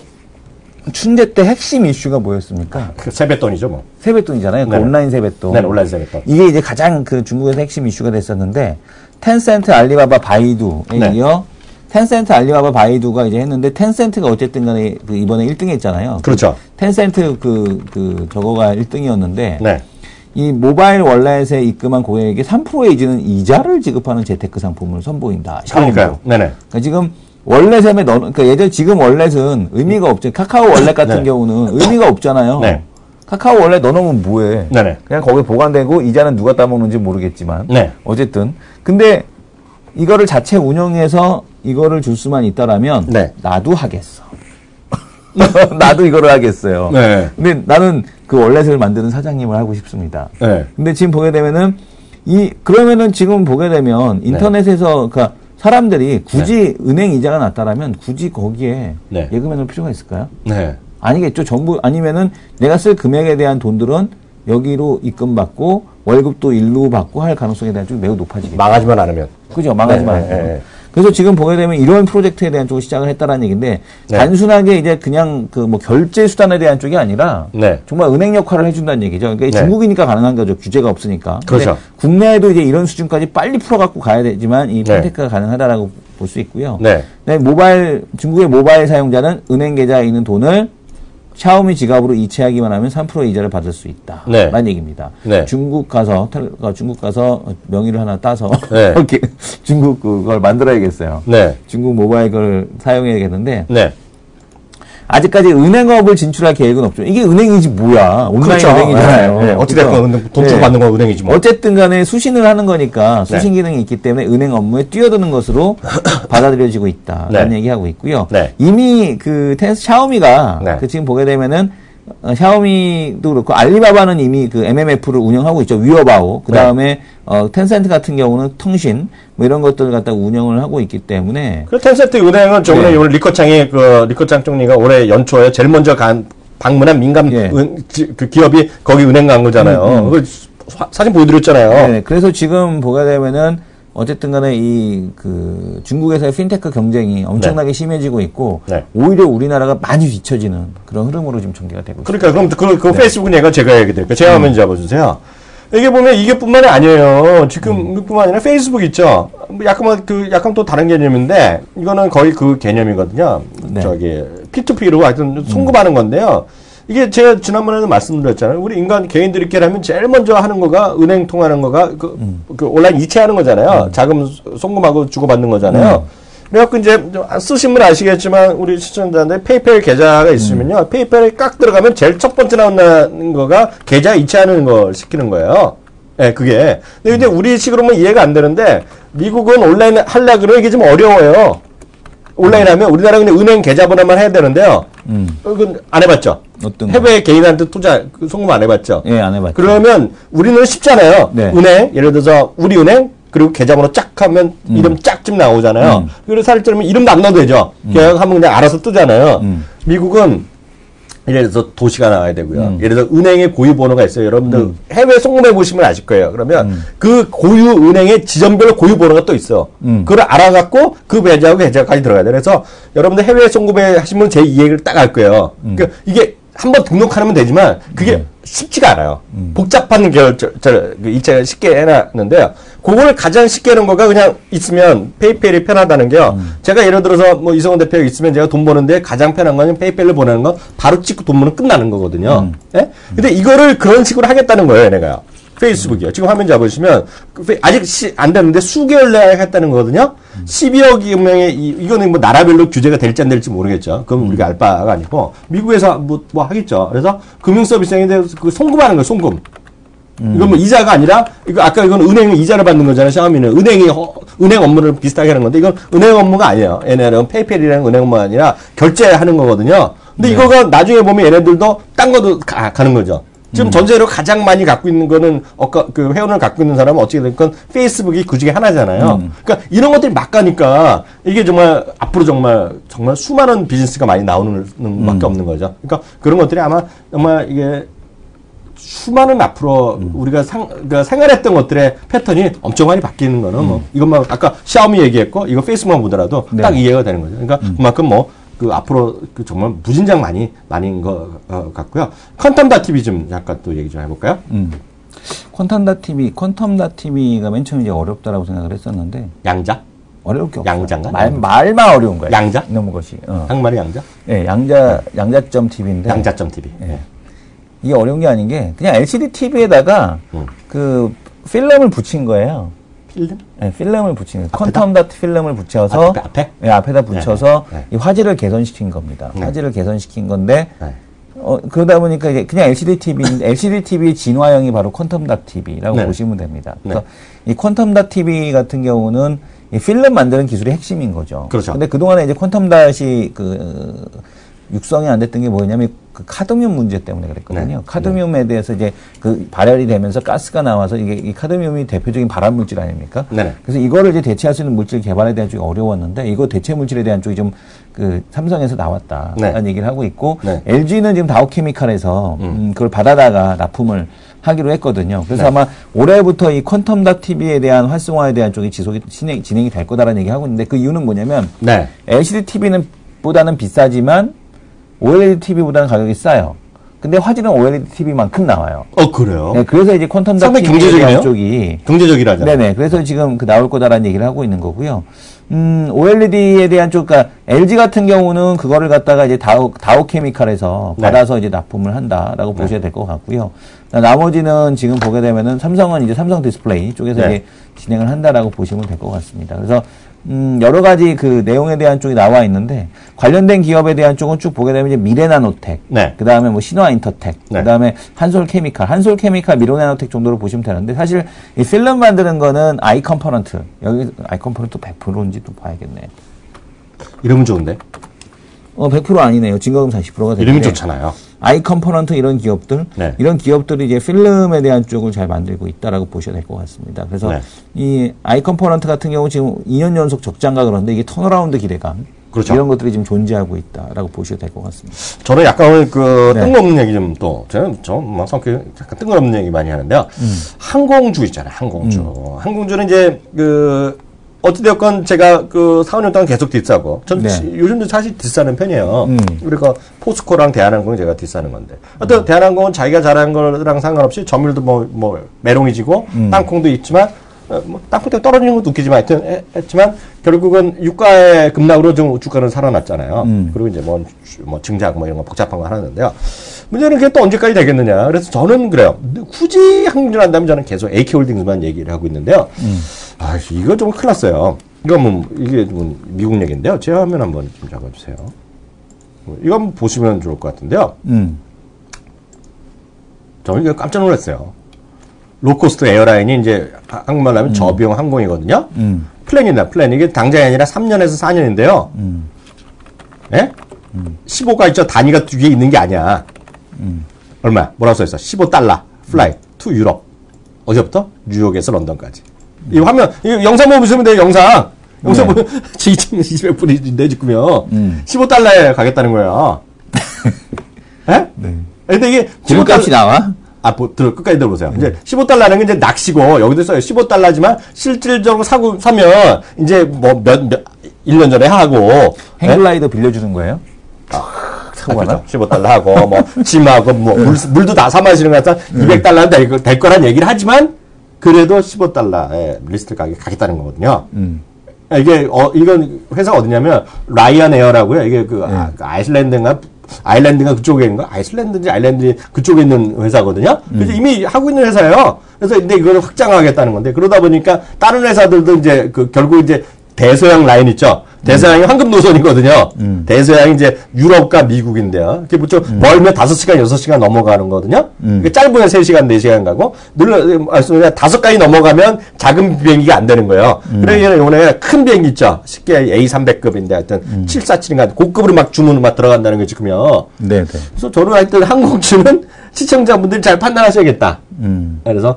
춘제 때 핵심 이슈가 뭐였습니까? 그 세뱃돈이죠, 뭐. 세뱃돈이잖아요. 그 온라인 세뱃돈. 온라인 세뱃돈. 이게 이제 가장 그 중국에서 핵심 이슈가 됐었는데, 텐센트, 알리바바, 바이두에 이어, 텐센트, 알리바바, 바이두가 이제 했는데, 텐센트가 어쨌든 간에 그 이번에 1등 했잖아요. 그렇죠. 텐센트 저거가 1등이었는데, 이 모바일 월렛에 입금한 고객에게 3%에 이르는 이자를 지급하는 재테크 상품을 선보인다. 그러니까요. 그러니까 지금 월렛에 그러니까 예전 지금 월렛은 의미가 없죠. 카카오 월렛 같은 경우는 의미가 없잖아요. 카카오 월렛 넣어놓으면 뭐해? 그냥 거기에 보관되고 이자는 누가 따먹는지 모르겠지만 어쨌든 근데 이거를 자체 운영해서 이거를 줄 수만 있다라면 나도 하겠어. 나도 이거를 하겠어요. 근데 나는 그 월렛을 만드는 사장님을 하고 싶습니다. 근데 지금 보게 되면은 그러면은 지금 보게 되면 인터넷에서 그러니까 사람들이 굳이 은행 이자가 낮다라면 굳이 거기에 예금해 놓을 필요가 있을까요? 아니겠죠. 전부 아니면은 내가 쓸 금액에 대한 돈들은 여기로 입금받고 월급도 일로 받고 할 가능성에 대한 쪽이 매우 높아지겠죠. 망하지만 않으면. 그죠. 망하지만 않으면. 그래서 지금 보게 되면 이런 프로젝트에 대한 쪽을 시작을 했다라는 얘기인데 단순하게 이제 그냥 그 뭐 결제 수단에 대한 쪽이 아니라 정말 은행 역할을 해준다는 얘기죠. 그러니까 중국이니까 가능한 거죠. 규제가 없으니까. 그렇죠. 국내에도 이제 이런 수준까지 빨리 풀어갖고 가야 되지만 이 핀테크가 가능하다라고 볼 수 있고요. 중국의 모바일 사용자는 은행 계좌에 있는 돈을 샤오미 지갑으로 이체하기만 하면 3% 이자를 받을 수 있다. 라는 얘기입니다. 중국 가서 명의를 하나 따서 이렇게 중국 그걸 만들어야겠어요. 중국 모바일 걸 사용해야겠는데 아직까지 은행업을 진출할 계획은 없죠. 이게 은행이지 뭐야. 온라인 은행이잖아요. 어찌됐건 돈 주고 받는 건 은행이지 뭐. 어쨌든 간에 수신을 하는 거니까 수신 기능이 있기 때문에 은행 업무에 뛰어드는 것으로 받아들여지고 있다라는 얘기하고 있고요. 이미 샤오미가 지금 보게 되면은 샤오미도 그렇고 알리바바는 이미 그 MMF를 운영하고 있죠. 위어바오. 그 다음에 텐센트 같은 경우는 통신 뭐 이런 것들을 갖다가 운영을 하고 있기 때문에. 그 텐센트 은행은 저번에 오늘 리커창 총리가 올해 연초에 제일 먼저 방문한 민간 그 기업이 거기 은행 간 거잖아요. 그 사진 보여드렸잖아요. 그래서 지금 보게 되면은 어쨌든 간에 중국에서의 핀테크 경쟁이 엄청나게 심해지고 있고, 오히려 우리나라가 많이 뒤처지는 그런 흐름으로 지금 전개가 되고 있습니다. 그러니까, 그럼 그 페이스북은 제가 얘기 드릴게요. 제가 화면 잡아주세요. 이게 보면 이게 뿐만이 아니에요. 지금 뿐만 아니라 페이스북 있죠? 약간 또 다른 개념인데, 이거는 거의 그 개념이거든요. P2P로 하여튼 송금하는 건데요. 이게 제가 지난번에도 말씀드렸잖아요. 우리 인간 개인들끼리 하면 제일 먼저 하는 거가 은행 통하는 거가 그 온라인 이체하는 거잖아요. 자금 송금하고 주고받는 거잖아요. 그래갖고 이제 쓰신 분 아시겠지만 우리 시청자들 페이팔 계좌가 있으면요. 페이팔에 깍 들어가면 제일 첫 번째 나오는 거가 계좌 이체하는 걸 시키는 거예요. 그게. 근데 우리 식으로는 이해가 안 되는데 미국은 온라인 하려고 그러면 이게 좀 어려워요. 온라인 하면 우리나라 그냥 은행 계좌번호만 해야 되는데요. 그건 안 해봤죠? 해외 개인한테 송금 안 해봤죠? 안 해봤죠. 그러면 우리는 쉽잖아요. 은행, 예를 들어서 우리은행, 그리고 계좌번호 쫙 하면 이름 쫙집 나오잖아요. 그래서 사실 들으면 이름도 안 넣어도 되죠. 계약하면 그냥 알아서 뜨잖아요. 미국은 예를 들어서 도시가 나와야 되고요. 예를 들어서 은행의 고유 번호가 있어요. 여러분들 해외 송금해 보시면 아실 거예요. 그러면 그 고유 은행의 지점별 고유 번호가 또 있어. 그걸 알아갖고 그 계좌하고 계좌까지 들어가야 돼. 그래서 여러분들 해외 송금해 하시면 제 이 얘기를 딱 할 거예요. 그러니까 이게 한번 등록하면 되지만 그게 쉽지가 않아요. 복잡한 일체가 쉽게 해놨는데요. 그걸 가장 쉽게 하는 거가 그냥 있으면 페이팔이 편하다는 게요. 제가 예를 들어서 뭐 이성훈 대표가 있으면 제가 돈 버는데 가장 편한 거는 페이팔로 보내는 거 바로 찍고 돈 버는 끝나는 거거든요. 예? 근데 이거를 그런 식으로 하겠다는 거예요, 얘네가요. 페이스북이요. 지금 화면 잡으시면 아직 안 됐는데 수개월 내에 했다는 거거든요. 12억 명의 이거는 뭐 나라별로 규제가 될지 안 될지 모르겠죠. 그건 우리가 알 바가 아니고 미국에서 뭐 하겠죠. 그래서 금융 서비스인데 그 송금하는 거예요. 송금. 이건 뭐 이자가 아니라 이거 아까 이건 은행이 이자를 받는 거잖아요. 샤오미는 은행 업무를 비슷하게 하는 건데 이건 은행 업무가 아니에요. 얘네는 페이팔이라는 은행 업무가 아니라 결제하는 거거든요. 근데 이거가 나중에 보면 얘네들도 딴 것도 가는 거죠. 지금 전 세계로 가장 많이 갖고 있는 거는 그 회원을 갖고 있는 사람은 어떻게 될건 페이스북이 그 중에 하나잖아요. 그러니까 이런 것들이 막 가니까 이게 정말 앞으로 정말 수많은 비즈니스가 많이 나오는 밖에 없는 거죠. 그러니까 그런 것들이 아마 정말 이게 수많은 앞으로 우리가 생활했던 것들의 패턴이 엄청 많이 바뀌는 거는 뭐 이것만 아까 샤오미 얘기했고 이거 페이스북만 보더라도 딱 이해가 되는 거죠. 그러니까 그만큼 앞으로 정말 무진장 많이인 것 같고요. 퀀텀다.tv 좀 잠깐 또 얘기 좀 해볼까요? 퀀텀다.tv가 맨 처음에 이제 어렵다라고 생각을 했었는데. 양자? 어려울 게 없어요. 양자인가? 말만 어려운 거예요. 양자? 이런 것이. 한말이 양자? 네, 양자.tv인데. 양자.tv. 네. 이게 어려운 게 아닌 게 그냥 LCD TV에다가 그 필름을 붙인 거예요. 필름? 네, 필름을 붙이는 퀀텀 필름을 붙여서 앞에? 네, 앞에다 붙여서 이 화질을 개선시킨 겁니다. 화질을 개선시킨 건데 그러다 보니까 이제 그냥 LCD TV의 진화형이 바로 퀀텀 TV라고 보시면 됩니다. 그래서 이 퀀텀 TV 같은 경우는 이 필름 만드는 기술의 핵심인 거죠. 그렇죠. 근데 그동안에 이제 퀀텀 육성이 안 됐던 게 뭐냐면 그 카드뮴 문제 때문에 그랬거든요. 카드뮴에 대해서 이제 그 발열이 되면서 가스가 나와서 이게 이 카드뮴이 대표적인 발암 물질 아닙니까? 그래서 이거를 이제 대체할 수 있는 물질 개발에 대한 쪽이 어려웠는데 이거 대체 물질에 대한 쪽이 좀 그 삼성에서 나왔다라는 얘기를 하고 있고 LG는 지금 다오케미칼에서 그걸 받아다가 납품을 하기로 했거든요. 그래서 아마 올해부터 이 퀀텀 TV에 대한 활성화에 대한 쪽이 진행이 될 거다라는 얘기 하고 있는데 그 이유는 뭐냐면 LCD TV는 보다는 비싸지만 OLED TV보다는 가격이 싸요. 근데 화질은 OLED TV만큼 나와요. 그래요? 네, 그래서 이제 퀀텀 TV의 쪽이 경제적이라잖아요. 네네. 그래서 지금 나올 거다라는 얘기를 하고 있는 거고요. OLED에 대한 쪽, 그러니까 LG 같은 경우는 그거를 갖다가 이제 다오케미칼에서 받아서 이제 납품을 한다라고 보셔야 될 것 같고요. 나머지는 지금 보게 되면은 삼성은 이제 삼성 디스플레이 쪽에서 이제 진행을 한다라고 보시면 될 것 같습니다. 그래서 여러 가지 그 내용에 대한 쪽이 나와 있는데 관련된 기업에 대한 쪽은 쭉 보게 되면 이제 미래나노텍, 그 다음에 뭐 신화인터텍, 그 다음에 한솔케미칼, 미래나노텍 정도로 보시면 되는데 사실 이 필름 만드는 거는 아이컴포넌트, 여기 아이컴포넌트 100%인지 또 봐야겠네. 이러면 좋은데? 100% 아니네요. 증거금 40%가 되는데. 이름이 좋잖아요. 아이컴포넌트 이런 기업들, 이런 기업들이 이제 필름에 대한 쪽을 잘 만들고 있다라고 보셔야 될 것 같습니다. 그래서 이 아이컴포넌트 같은 경우 지금 2년 연속 적장가 그런데 이게 턴어라운드 기대감. 이런 것들이 지금 존재하고 있다라고 보셔야 될 것 같습니다. 저는 약간 뜬금없는 얘기 좀 저는 성격이 약간 뜬금없는 얘기 많이 하는데요. 항공주 있잖아요. 항공주는 이제 어찌되었건 제가 4, 5년 동안 계속 뒷사고, 요즘도 사실 뒷사는 편이에요. 그러니까 포스코랑 대한항공은 제가 뒷사는 건데. 하여튼 대한항공은 자기가 잘하는 거랑 상관없이 점유율도 메롱이지고, 땅콩도 있지만, 땅콩 때문에 떨어지는 것도 웃기지만 하여튼 했지만, 결국은 유가의 급락으로 좀 주가는 살아났잖아요. 그리고 이제 증작 이런 거 복잡한 거 하는데요. 문제는 그게 또 언제까지 되겠느냐. 그래서 저는 그래요. 굳이 항공주를 한다면 저는 계속 AK홀딩스만 얘기를 하고 있는데요. 이거 좀 큰일 났어요. 이게 미국 얘기인데요. 제 화면 한번 좀 잡아주세요. 이거 한번 보시면 좋을 것 같은데요. 저는 이거 깜짝 놀랐어요. 로코스트 에어라인이 이제 한국말로 하면 저비용 항공이거든요. 플랜입니다. 이게 당장이 아니라 3년에서 4년인데요. 15가 있죠. 단위가 두 개 있는 게 아니야. 얼마? 뭐라고 써있어? $15 플라이 투 유럽. 어디부터? 뉴욕에서 런던까지. 이 화면, 이 영상 보시면 돼요, 영상 보면, 2,200불이 내 지금요. $15에 가겠다는 거예요. 예? 네. 근데 이게 기름값이 나와? 끝까지 들어보세요. 이제 15달러는 이제 낚시고, 여기도 써요. 15달러지만, 실질적으로 사면, 이제 1년 전에 하고. 행글라이더 빌려주는 거예요? 그렇죠. 15달러 하고, 짐하고, 물도 다 사 마시는 것 같아 200달러는 될 거란 얘기를 하지만, 그래도 15달러에 리스트 가격이 가겠다는 거거든요. 이게, 이건 회사가 어디냐면, 라이언 에어라고요. 이게 아일랜드가 그쪽에 있는 거? 아이슬란드인지 아일랜드 그쪽에 있는 회사거든요. 그래서 이미 하고 있는 회사예요. 그래서 근데 이걸 확장하겠다는 건데, 그러다 보니까 다른 회사들도 이제 결국 이제 대서양 라인 있죠. 대서양이 황금 노선이거든요. 대서양이 이제 유럽과 미국인데요. 이렇게 보통 멀면 5시간, 6시간 넘어가는 거거든요. 짧으면 3시간, 4시간 가고, 5가지 넘어가면 작은 비행기가 안 되는 거예요. 그러니까 이번에 큰 비행기 있죠. 쉽게 A300급인데 하여튼 747인가 고급으로 막 주문을 막 들어간다는 게 지금요. 네. 그래서 저는 하여튼 항공주는 시청자분들이 잘 판단하셔야겠다. 그래서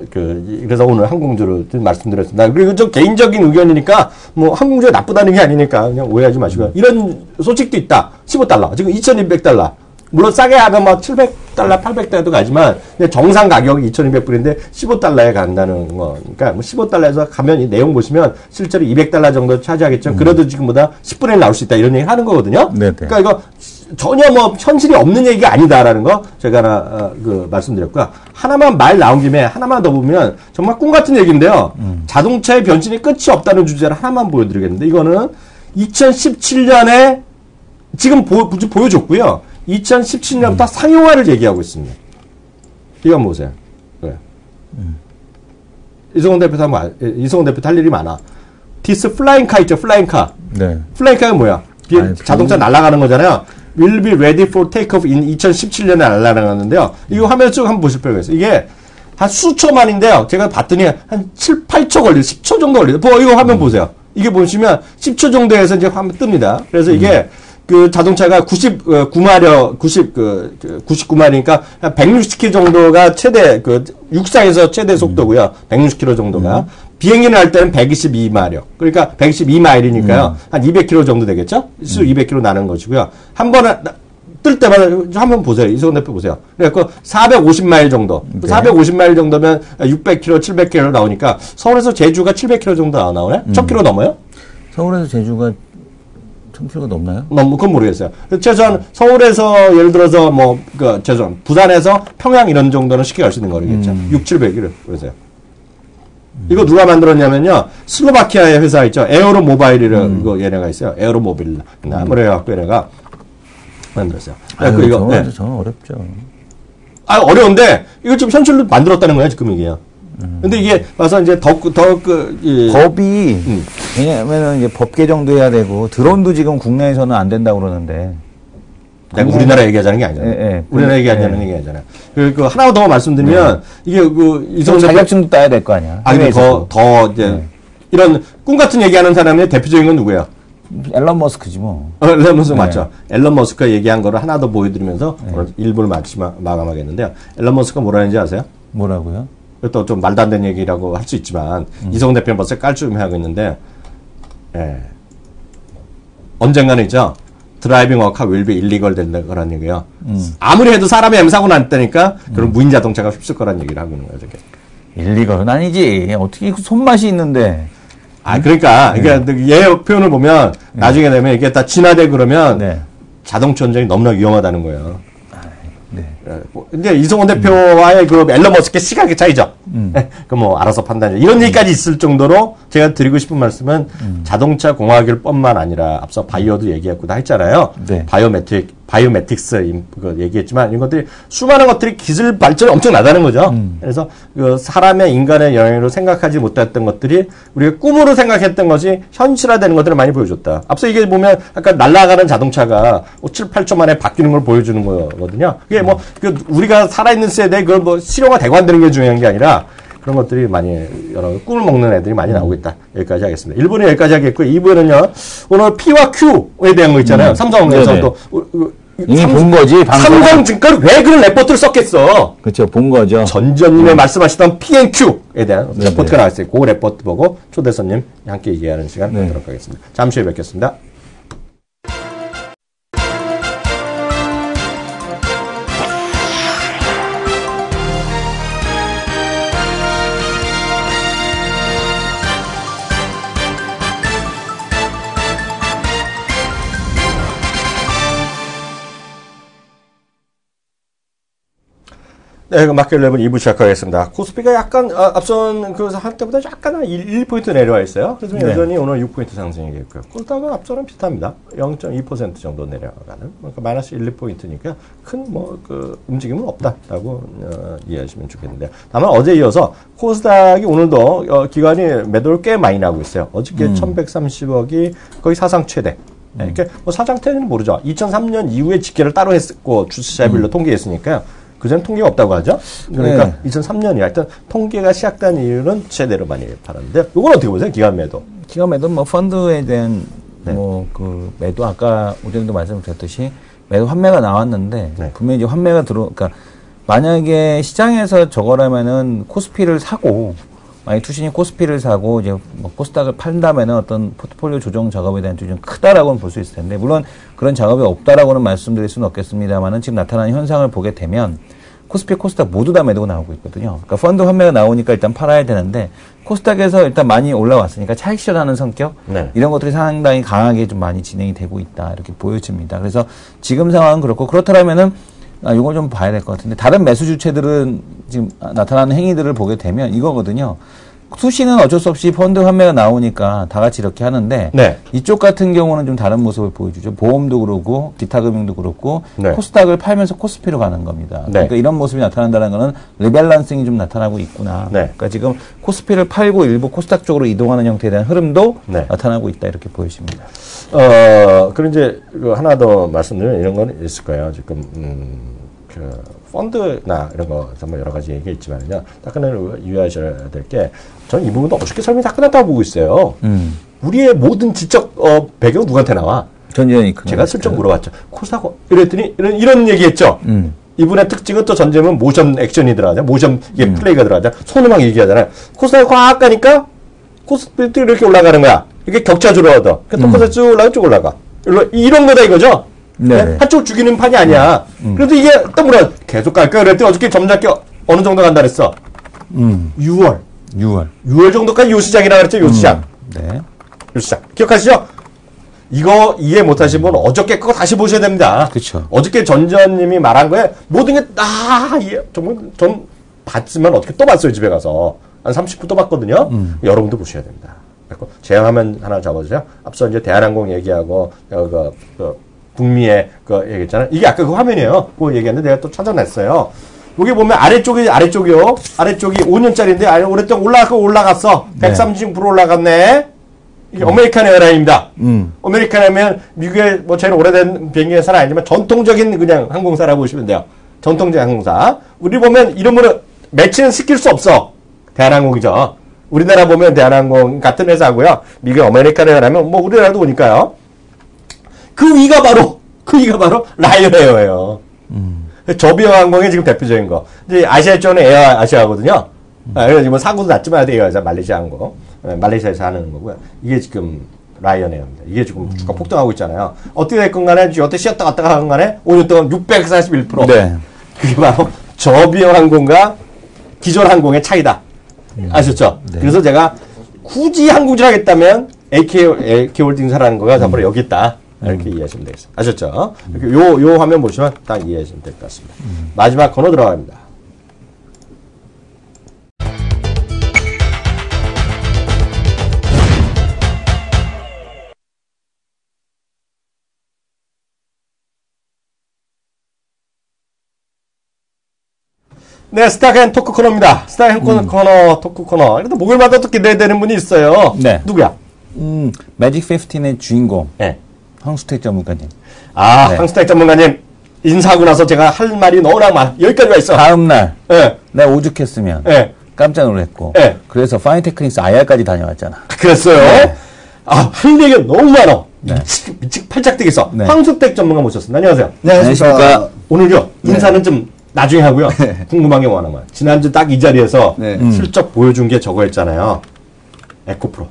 그래서 오늘 항공주를 말씀드렸습니다. 그리고 좀 개인적인 의견이니까 항공주가 나쁘다는 게 아니니까 그냥 오해하지 마시고요. 이런 소식도 있다. 15달러. 지금 2,200달러. 물론 싸게 하면 700달러, 800달러도 가지만 정상 가격이 2,200불인데 15달러에 간다는 거. 그러니까 15달러에서 가면 이 내용 보시면 실제로 200달러 정도 차지하겠죠. 그래도 지금보다 10분의 1 나올 수 있다. 이런 얘기 하는 거거든요. 네네. 그러니까 이거 전혀 현실이 없는 얘기가 아니다라는 거 제가 하나 말씀드렸고요. 하나만 말 나온 김에 하나만 더 보면 정말 꿈 같은 얘기인데요. 자동차의 변신이 끝이 없다는 주제를 하나만 보여드리겠는데 이거는 2017년에 지금 보여줬고요. 2017년부터 상용화를 얘기하고 있습니다. 이거 한번 보세요. 네. 이성훈 대표 할 일이 많아. 디스 플라잉카 있죠, 플라잉카. 네. 플라잉카가 뭐야? 자동차 날아가는 거잖아요. Will be ready for takeoff in 2017년에 날아가는데요. 이거 화면 쭉 한번 보실 필요가 있어요. 이게 한 수초만인데요. 제가 봤더니 한 7, 8초 걸려요. 10초 정도 걸려요. 이거 화면 보세요. 이게 보시면 10초 정도에서 이제 화면 뜹니다. 그래서 이게 자동차가 99마리니까 160km 정도가 최대, 육상에서 최대 속도고요. 160km 정도가. 비행기는 할 때는 122마력. 그러니까 112마일이니까요. 한 200km 정도 되겠죠? 수 200km 나는 것이고요. 한 번에 뜰 때마다 한번 보세요. 이성훈 대표 보세요. 그래서 450마일 정도. 네. 450마일 정도면 600km, 700km 나오니까 서울에서 제주가 700km 정도 나오네? 1000km 넘어요? 서울에서 제주가 1000km가 넘나요? 그건 모르겠어요. 최소한 서울에서 예를 들어서 부산에서 평양 이런 정도는 쉽게 갈 수 있는 거리겠죠. 600, 700km. 그러세요. 이거 누가 만들었냐면요. 슬로바키아의 회사 있죠. 에어로 모바일이라고 이거 얘네가 있어요. 에어로 모빌. 그래갖고 얘네가 만들었어요. 저는 어렵죠. 어려운데 이거 지금 현실로 만들었다는 거예요. 지금 이게요. 근데 이게 와서 이제 법이 왜냐면은 이제 법 개정도 해야 되고 드론도 지금 국내에서는 안 된다고 그러는데. 내가 우리나라 얘기하자는 게 아니잖아요. 우리나라 얘기하자는 게 아니잖아요. 하나 더 말씀드리면 이게 이성훈 자격증도 따야 될 거 아니야. 이런 꿈 같은 얘기하는 사람의 대표적인 건 누구예요? 앨런 머스크지 뭐. 앨런 머스크 맞죠. 앨런 머스크가 얘기한 거를 하나 더 보여드리면서 오늘 일부를 마감하겠는데요. 앨런 머스크가 뭐라 하는지 아세요? 뭐라고요? 또 좀 말도 안 되는 얘기라고 할 수 있지만 이성훈 대표는 벌써 깔끔하고 있는데 언젠가는 있죠. 드라이빙 어카 will be illegal 된다는 얘기예요. 아무리 해도 사람이 사고 났다니까 그럼 무인 자동차가 휩쓸 거란 얘기를 하고 있는 거예요. 저게. 일리걸은 아니지. 어떻게 손맛이 있는데. 그러니까 얘 표현을 보면 나중에 되면 이게 다 진화돼 그러면 자동차 운전이 너무나 위험하다는 거예요. 근데 이성훈 대표와의 앨런 머스크의 시각의 차이죠. 알아서 판단해. 이런 얘기까지 있을 정도로 제가 드리고 싶은 말씀은 자동차 공학일뿐만 아니라 앞서 바이오도 얘기했고 다 했잖아요. 네. 바이오매틱스 얘기했지만 이런 것들이 수많은 것들이 기술 발전이 엄청나다는 거죠. 그래서 사람의 인간의 영향으로 생각하지 못했던 것들이 우리가 꿈으로 생각했던 것이 현실화되는 것들을 많이 보여줬다. 앞서 이게 보면 아까 날아가는 자동차가 7, 8초 만에 바뀌는 걸 보여주는 거거든요. 그게 우리가 살아있는 세대에 그걸 실용화 되고 안 되는 게 중요한 게 아니라 그런 것들이 많이 여러 꿈을 먹는 애들이 많이 나오고 있다. 여기까지 하겠습니다. 1부는 여기까지 하겠고요. 2부는요. 오늘 P와 Q에 대한 거 있잖아요. 삼성에서 또 이미 본 거지. 삼성증권 왜 그런 레포트를 썼겠어? 그렇죠. 본 거죠. 전전님의 말씀하시던 P&Q에 대한 레포트가 나왔어요. 그 레포트 보고 초대 손님 함께 얘기하는 시간 갖도록 하겠습니다. 잠시 후에 뵙겠습니다. 네, 마켓 11 2부 시작하겠습니다. 코스피가 약간 앞선 그 한때보다 약간 1포인트 내려와 있어요. 그래서 네. 여전히 오늘 6포인트 상승이겠고요. 코스닥은 앞전은 비슷합니다. 0.2% 정도 내려가는. 그러니까 마이너스 1, 2포인트니까 큰 뭐 그 움직임은 없다라고 이해하시면 좋겠는데. 다만 어제 이어서 코스닥이 오늘도 기관이 매도를 꽤 많이 나고 있어요. 어저께 1130억이 거의 사상 최대. 네, 그러니까 뭐 사상태는 모르죠. 2003년 이후에 집계를 따로 했고 주식자별로 통계했으니까요. 그전 통계가 없다고 하죠. 그러니까 네. 2003년이 하여튼 통계가 시작된 이유는 최대로 많이 팔았는데 이건 어떻게 보세요? 기관 매도. 기관 매도 뭐 펀드에 대한 네. 뭐 그 매도 아까 오전에도 말씀드렸듯이 매도 환매가 나왔는데 네. 분명히 이제 환매가 그러니까 만약에 시장에서 저거라면은 코스피를 사고 만약 투신이 코스피를 사고 이제 뭐 코스닥을 판다면은 어떤 포트폴리오 조정 작업에 대한 좀 크다라고는 볼 수 있을 텐데 물론 그런 작업이 없다라고는 말씀드릴 수는 없겠습니다만은 지금 나타나는 현상을 보게 되면 코스피, 코스닥 모두 다 매도가 나오고 있거든요. 그러니까 펀드 환매가 나오니까 일단 팔아야 되는데 코스닥에서 일단 많이 올라왔으니까 차익 실현하는 성격 네. 이런 것들이 상당히 강하게 좀 많이 진행이 되고 있다 이렇게 보여집니다. 그래서 지금 상황은 그렇고 그렇다면은 이걸 좀 봐야 될 것 같은데 다른 매수 주체들은 지금 나타나는 행위들을 보게 되면 이거거든요. 투시는 어쩔 수 없이 펀드 환매가 나오니까 다 같이 이렇게 하는데 네. 이쪽 같은 경우는 좀 다른 모습을 보여주죠. 보험도 그렇고 기타 금융도 그렇고 네. 코스닥을 팔면서 코스피로 가는 겁니다. 네. 그러니까 이런 모습이 나타난다는 것은 리밸런싱이 좀 나타나고 있구나. 네. 그러니까 지금 코스피를 팔고 일부 코스닥 쪽으로 이동하는 형태에 대한 흐름도 네. 나타나고 있다 이렇게 보여집니다. 그럼 이제 하나 더 말씀드리면 이런 건 있을 거예요. 지금 그 펀드나 이런 거 정말 여러 가지 얘기했지만요. 딱 하나 유의하셔야 될 게 저는 이 부분도 어저께 설명이 다 끝났다고 보고 있어요. 우리의 모든 지적 배경 누구한테 나와? 전재현이 제가 슬쩍 물어봤죠. 코스닥 이랬더니 이런 얘기했죠. 이분의 특징은 또 전제면 모션 액션이 들어가죠. 모션 이게 플레이가 들어가죠. 손으로 얘기하잖아요. 코스닥이 확 가니까 코스피도 이렇게 올라가는 거야. 이게 격차주로 얻어. 그러니까 또 코스닥 쭉 올라가 쭉 올라가. 이런 거다 이거죠. 네. 한쪽 죽이는 판이 아니야. 그래도 이게 또 뭐라 계속 갈까 그랬더니 어저께 점잡기 어느 정도 간다 그랬어? 6월 정도까지 요 시장이라 그랬죠. 요 시장. 네. 요 시장. 기억하시죠? 이거 이해 못 하신 분은 어저께 그거 다시 보셔야 됩니다. 그렇죠. 어저께 전전님이 말한 거에 모든 게 정말 전 봤지만 어떻게 또 봤어요. 집에 가서. 한 30분 또 봤거든요. 여러분도 보셔야 됩니다. 제안하면 하나 잡아주세요. 앞서 이제 대한항공 얘기하고 북미의 그 얘기했잖아요. 이게 아까 그 화면이에요. 그거 얘기했는데 내가 또 찾아냈어요. 여기 보면 아래쪽이요. 아래쪽이 5년짜리인데 오랫동안 올라갔어. 136% 올라갔네. 이게 아메리칸 에어라인입니다. 아메리칸 하면 미국의 뭐 제일 오래된 비행기 회사는 아니지만 전통적인 그냥 항공사라고 보시면 돼요. 전통적인 항공사. 우리 보면 이름으로 매치는 시킬 수 없어. 대한항공이죠. 우리나라 보면 대한항공 같은 회사고요. 미국의 아메리칸 에어라면 뭐 우리나라도 오니까요. 그 위가 바로 라이언 에어예요. 저비용항공의 지금 대표적인 거. 이제 아시아 쪽은 에어 아시아거든요. 그래서 뭐 사고도 났지만 에어 아시아 말레이시아 항공. 말레이시아에서 하는 거고요. 이게 지금 라이언 에어입니다. 이게 지금 주가 폭등하고 있잖아요. 어떻게 됐건 간에 어떻게 쉬었다 갔다 하건 간에 5년 동안 641%. 네. 그게 바로 저비용항공과 기존 항공의 차이다. 아셨죠? 네. 그래서 제가 굳이 항공질 하겠다면 AK홀딩사라는 거가 바로 여기 있다. 이렇게 이해하시면 되겠습니다. 아셨죠? 요 화면 보시면 딱 이해하시면 될 것 같습니다. 마지막 코너 들어갑니다. 네, 스탁앤 토크 코너입니다. 스탁앤 코너, 토크 코너. 그래도 목요일마다 또 기대되는 분이 있어요. 네. 누구야? 매직 15의 주인공. 네. 황수택 전문가님. 아, 네. 황수택 전문가님. 인사하고 나서 제가 할 말이 너무나 많아. 여기까지가 있어. 다음날. 네. 내가 오죽했으면. 네. 깜짝 놀랐고. 네. 그래서 파인테크닉스 IR까지 다녀왔잖아. 그랬어요? 네. 아, 할 얘기가 너무 많아. 네. 미치 팔짝 뛰겠어. 네. 황수택 전문가 모셨습니다. 안녕하세요. 네, 안녕하십니까. 오늘요, 인사는 좀 나중에 하고요. 궁금한 게 뭐하나만. 지난주 딱 이 자리에서 슬쩍 보여준 게 저거 했잖아요. 에코프로.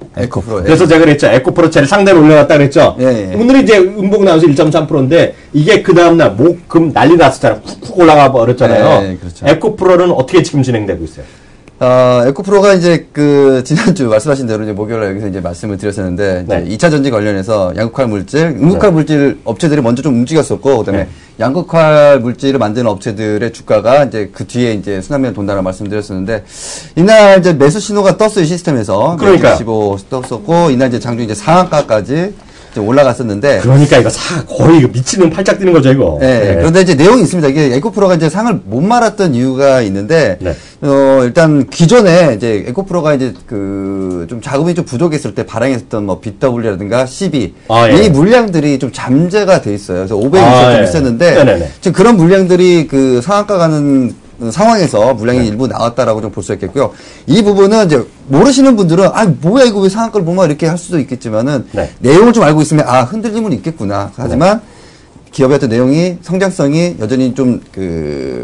그래서 제가 그랬죠. 에코프로 채를 상대로 올려놨다 그랬죠. 오늘이 이제 음봉 나와서 1.3%인데 이게 그 다음날 목, 금 난리 났었잖아요. 훅 올라가 버렸잖아요. 그렇죠. 에코프로는 어떻게 지금 진행되고 있어요? 에코프로가 이제 지난주 말씀하신 대로 이제 목요일에 여기서 이제 말씀을 드렸었는데, 네. 이제 2차 전지 관련해서 양극화 물질, 음극화 물질 업체들이 먼저 좀 움직였었고, 그 다음에 양극화 물질을 만드는 업체들의 주가가 이제 그 뒤에 이제 순환매를 돈다라고 말씀드렸었는데, 이날 이제 매수 신호가 떴어요, 시스템에서. 그러니까. 15 떴었고, 이날 이제 장중 이제 상한가까지 올라갔었는데. 그러니까 이거 거의 이거 미치는 팔짝 뛰는 거죠, 이거. 네. 네. 그런데 이제 내용이 있습니다. 이게 에코프로가 이제 상을 못 말았던 이유가 있는데, 네. 일단 기존에 이제 에코프로가 이제 좀 자금이 좀 부족했을 때 발행했던 뭐 BW라든가 CB 이 물량들이 좀 잠재가 돼 있어요. 그래서 500이 좀 있었는데, 네네네. 지금 그런 물량들이 상한가 가는 상황에서 물량이 일부 나왔다라고 좀 볼 수 있겠고요. 이 부분은 이제 모르시는 분들은 뭐야 이거 왜 상한가를 보면 이렇게 할 수도 있겠지만은 내용을 좀 알고 있으면 흔들림은 있겠구나. 하지만 기업의 어떤 내용이 성장성이 여전히 좀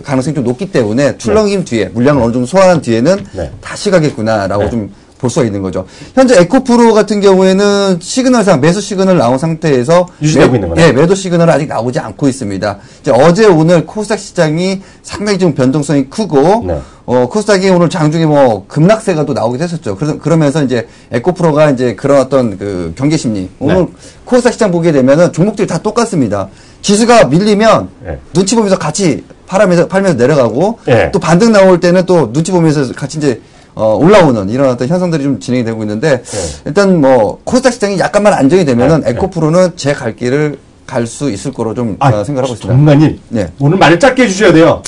가능성이 좀 높기 때문에 출렁임 뒤에 물량을 어느 정도 소화한 뒤에는 다시 가겠구나라고 좀 볼 수가 있는 거죠. 현재 에코프로 같은 경우에는 시그널상 매수 시그널 나온 상태에서 유지되고 있는 거네요. 네, 매도 시그널은 아직 나오지 않고 있습니다. 이제 어제 오늘 코스닥 시장이 상당히 좀 변동성이 크고 코스닥이 오늘 장중에 뭐 급락세가 또 나오기도 했었죠. 그러면서 이제 에코프로가 이제 그런 어떤 경계 심리 오늘 코스닥 시장 보게 되면은 종목들이 다 똑같습니다. 지수가 밀리면 눈치 보면서 같이 팔면서 내려가고 또 반등 나올 때는 또 눈치 보면서 같이 이제 올라오는 이런 어떤 현상들이 좀 진행이 되고 있는데 일단 뭐 코스닥 시장이 약간만 안정이 되면은 에코프로는 제 갈 길을 갈 수 있을 거로 좀 생각하고 있습니다. 전문가님, 오늘 말을 짧게 해주셔야 돼요.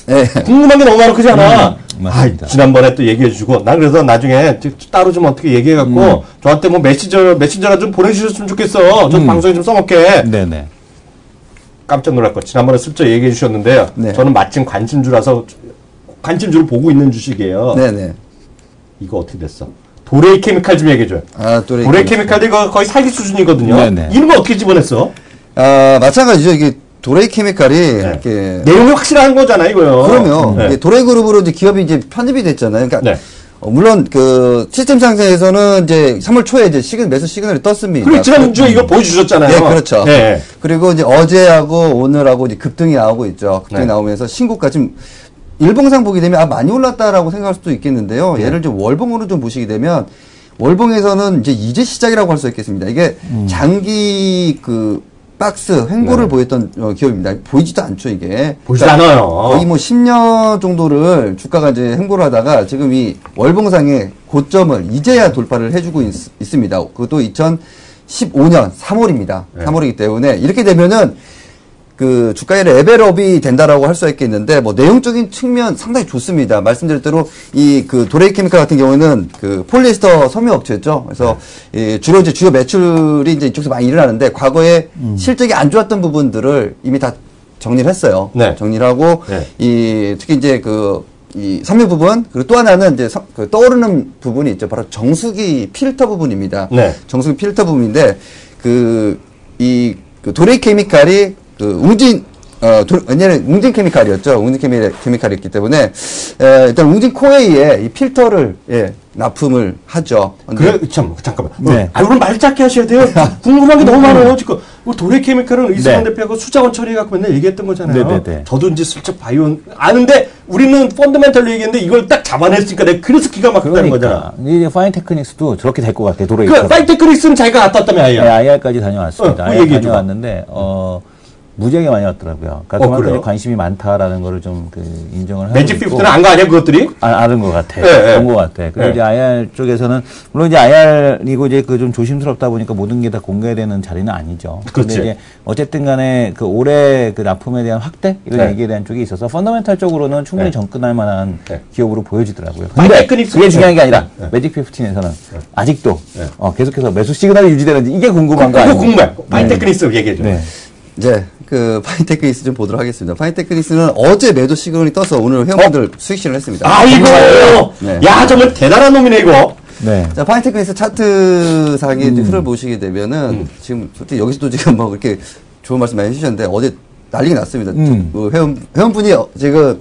궁금한 게 너무 많아 크지 않아? 지난번에 또 얘기해 주시고 난 그래서 나중에 따로 좀 어떻게 얘기해 갖고 저한테 뭐 메신저나 좀 보내주셨으면 좋겠어. 저도 방송에 좀 써먹게. 네네. 깜짝 놀랄 거. 지난번에 슬쩍 얘기해 주셨는데요. 저는 마침 관심주라서 관심주를 보고 있는 주식이에요. 네네. 이거 어떻게 됐어? 도레이 케미칼 좀 얘기해줘요. 도레이 케미칼이 거의 사기 수준이거든요. 이런 거 어떻게 집어냈어? 마찬가지죠. 이게 도레이 케미칼이 이렇게 내용이 확실한 거잖아요, 이거요. 그럼요. 도레이 그룹으로 이제 기업이 이제 편입이 됐잖아요. 그러니까 물론 시스템 상태에서는 이제 3월 초에 이제 매수 시그널이 떴습니다. 그리고 지난주에 이거 보여주셨잖아요. 네, 그렇죠. 그리고 이제 어제하고 오늘하고 이제 급등이 나오고 있죠. 급등이 나오면서 신고가 지금 일봉상 보게 되면 많이 올랐다라고 생각할 수도 있겠는데요. 예를 들어 월봉으로 좀 보시게 되면 월봉에서는 이제 시작이라고 할 수 있겠습니다. 이게 장기 박스 횡보를 보였던 기업입니다. 보이지도 않죠, 이게. 보이지 않아요. 거의 뭐 10년 정도를 주가가 이제 횡보를 하다가 지금 이 월봉상의 고점을 이제야 돌파를 해주고 있습니다. 그것도 2015년 3월입니다. 3월이기 때문에 이렇게 되면은 주가의 레벨업이 된다라고 할 수 있겠는데, 뭐, 내용적인 측면 상당히 좋습니다. 말씀드린 대로, 도레이 케미칼 같은 경우는 폴리에스터 섬유 업체죠. 그래서, 주로 이제 주요 매출이 이제 이쪽에서 많이 일어나는데, 과거에 실적이 안 좋았던 부분들을 이미 다 정리를 했어요. 정리를 하고, 특히 이제 이 섬유 부분, 그리고 또 하나는 이제 떠오르는 부분이 있죠. 바로 정수기 필터 부분입니다. 정수기 필터 부분인데, 도레이 케미칼이 왜냐면 웅진 케미칼이었죠. 웅진 케미칼이었기 때문에, 일단 웅진 코웨이에 이 필터를, 납품을 하죠. 잠깐만. 오늘 말 짧게 하셔야 돼요. 궁금한 게 너무 많아요. 지금, 도레이 케미칼은 이승환 대표하고 수자원 처리해갖고 맨날 얘기했던 거잖아요. 저도 이제 슬쩍 바이온, 아는데, 우리는 펀더멘털로 얘기했는데, 이걸 딱 잡아냈으니까 내가 그래서 기가 막혔다는 거잖아. 이제 파인테크닉스도 저렇게 될 것 같아요. 도레이. 파인테크닉스는 자기가 갔다 왔다며, IR. IR까지 다녀왔습니다. IR 다녀왔는데, 무지하게 많이 왔더라고요. 그러니까 그만큼 관심이 많다라는 거를 좀 인정을 하고 매직 50는 안 거 아니야, 그것들이? 아는 것 같아요. 본 것 같아요. 그리고 이제 IR 쪽에서는, 물론 이제 IR이고 이제 좀 조심스럽다 보니까 모든 게 다 공개되는 자리는 아니죠. 근데 이제 어쨌든 간에 올해 납품에 대한 확대? 이런 얘기에 대한 쪽이 있어서 펀더멘탈 쪽으로는 충분히 접근할 만한 기업으로 보여지더라고요. 근데 그게 중요한 게 아니라 매직 15에서는 아직도 계속해서 매수 시그널이 유지되는지 이게 궁금한 거 아니에요? 궁금해. 파인테크닉스 얘기해줘. 이제 파인테크닉스 좀 보도록 하겠습니다. 파인테크닉스는 어제 매도 시그널이 떠서 오늘 회원분들 수익 실현을 했습니다. 아이고! 야, 정말 대단한 놈이네, 이거. 자, 파인테크닉스 차트상의 흐름을 보시게 되면은 지금 솔직히 여기서도 지금 뭐 그렇게 좋은 말씀 많이 해주셨는데 어제 난리가 났습니다. 회원분이 지금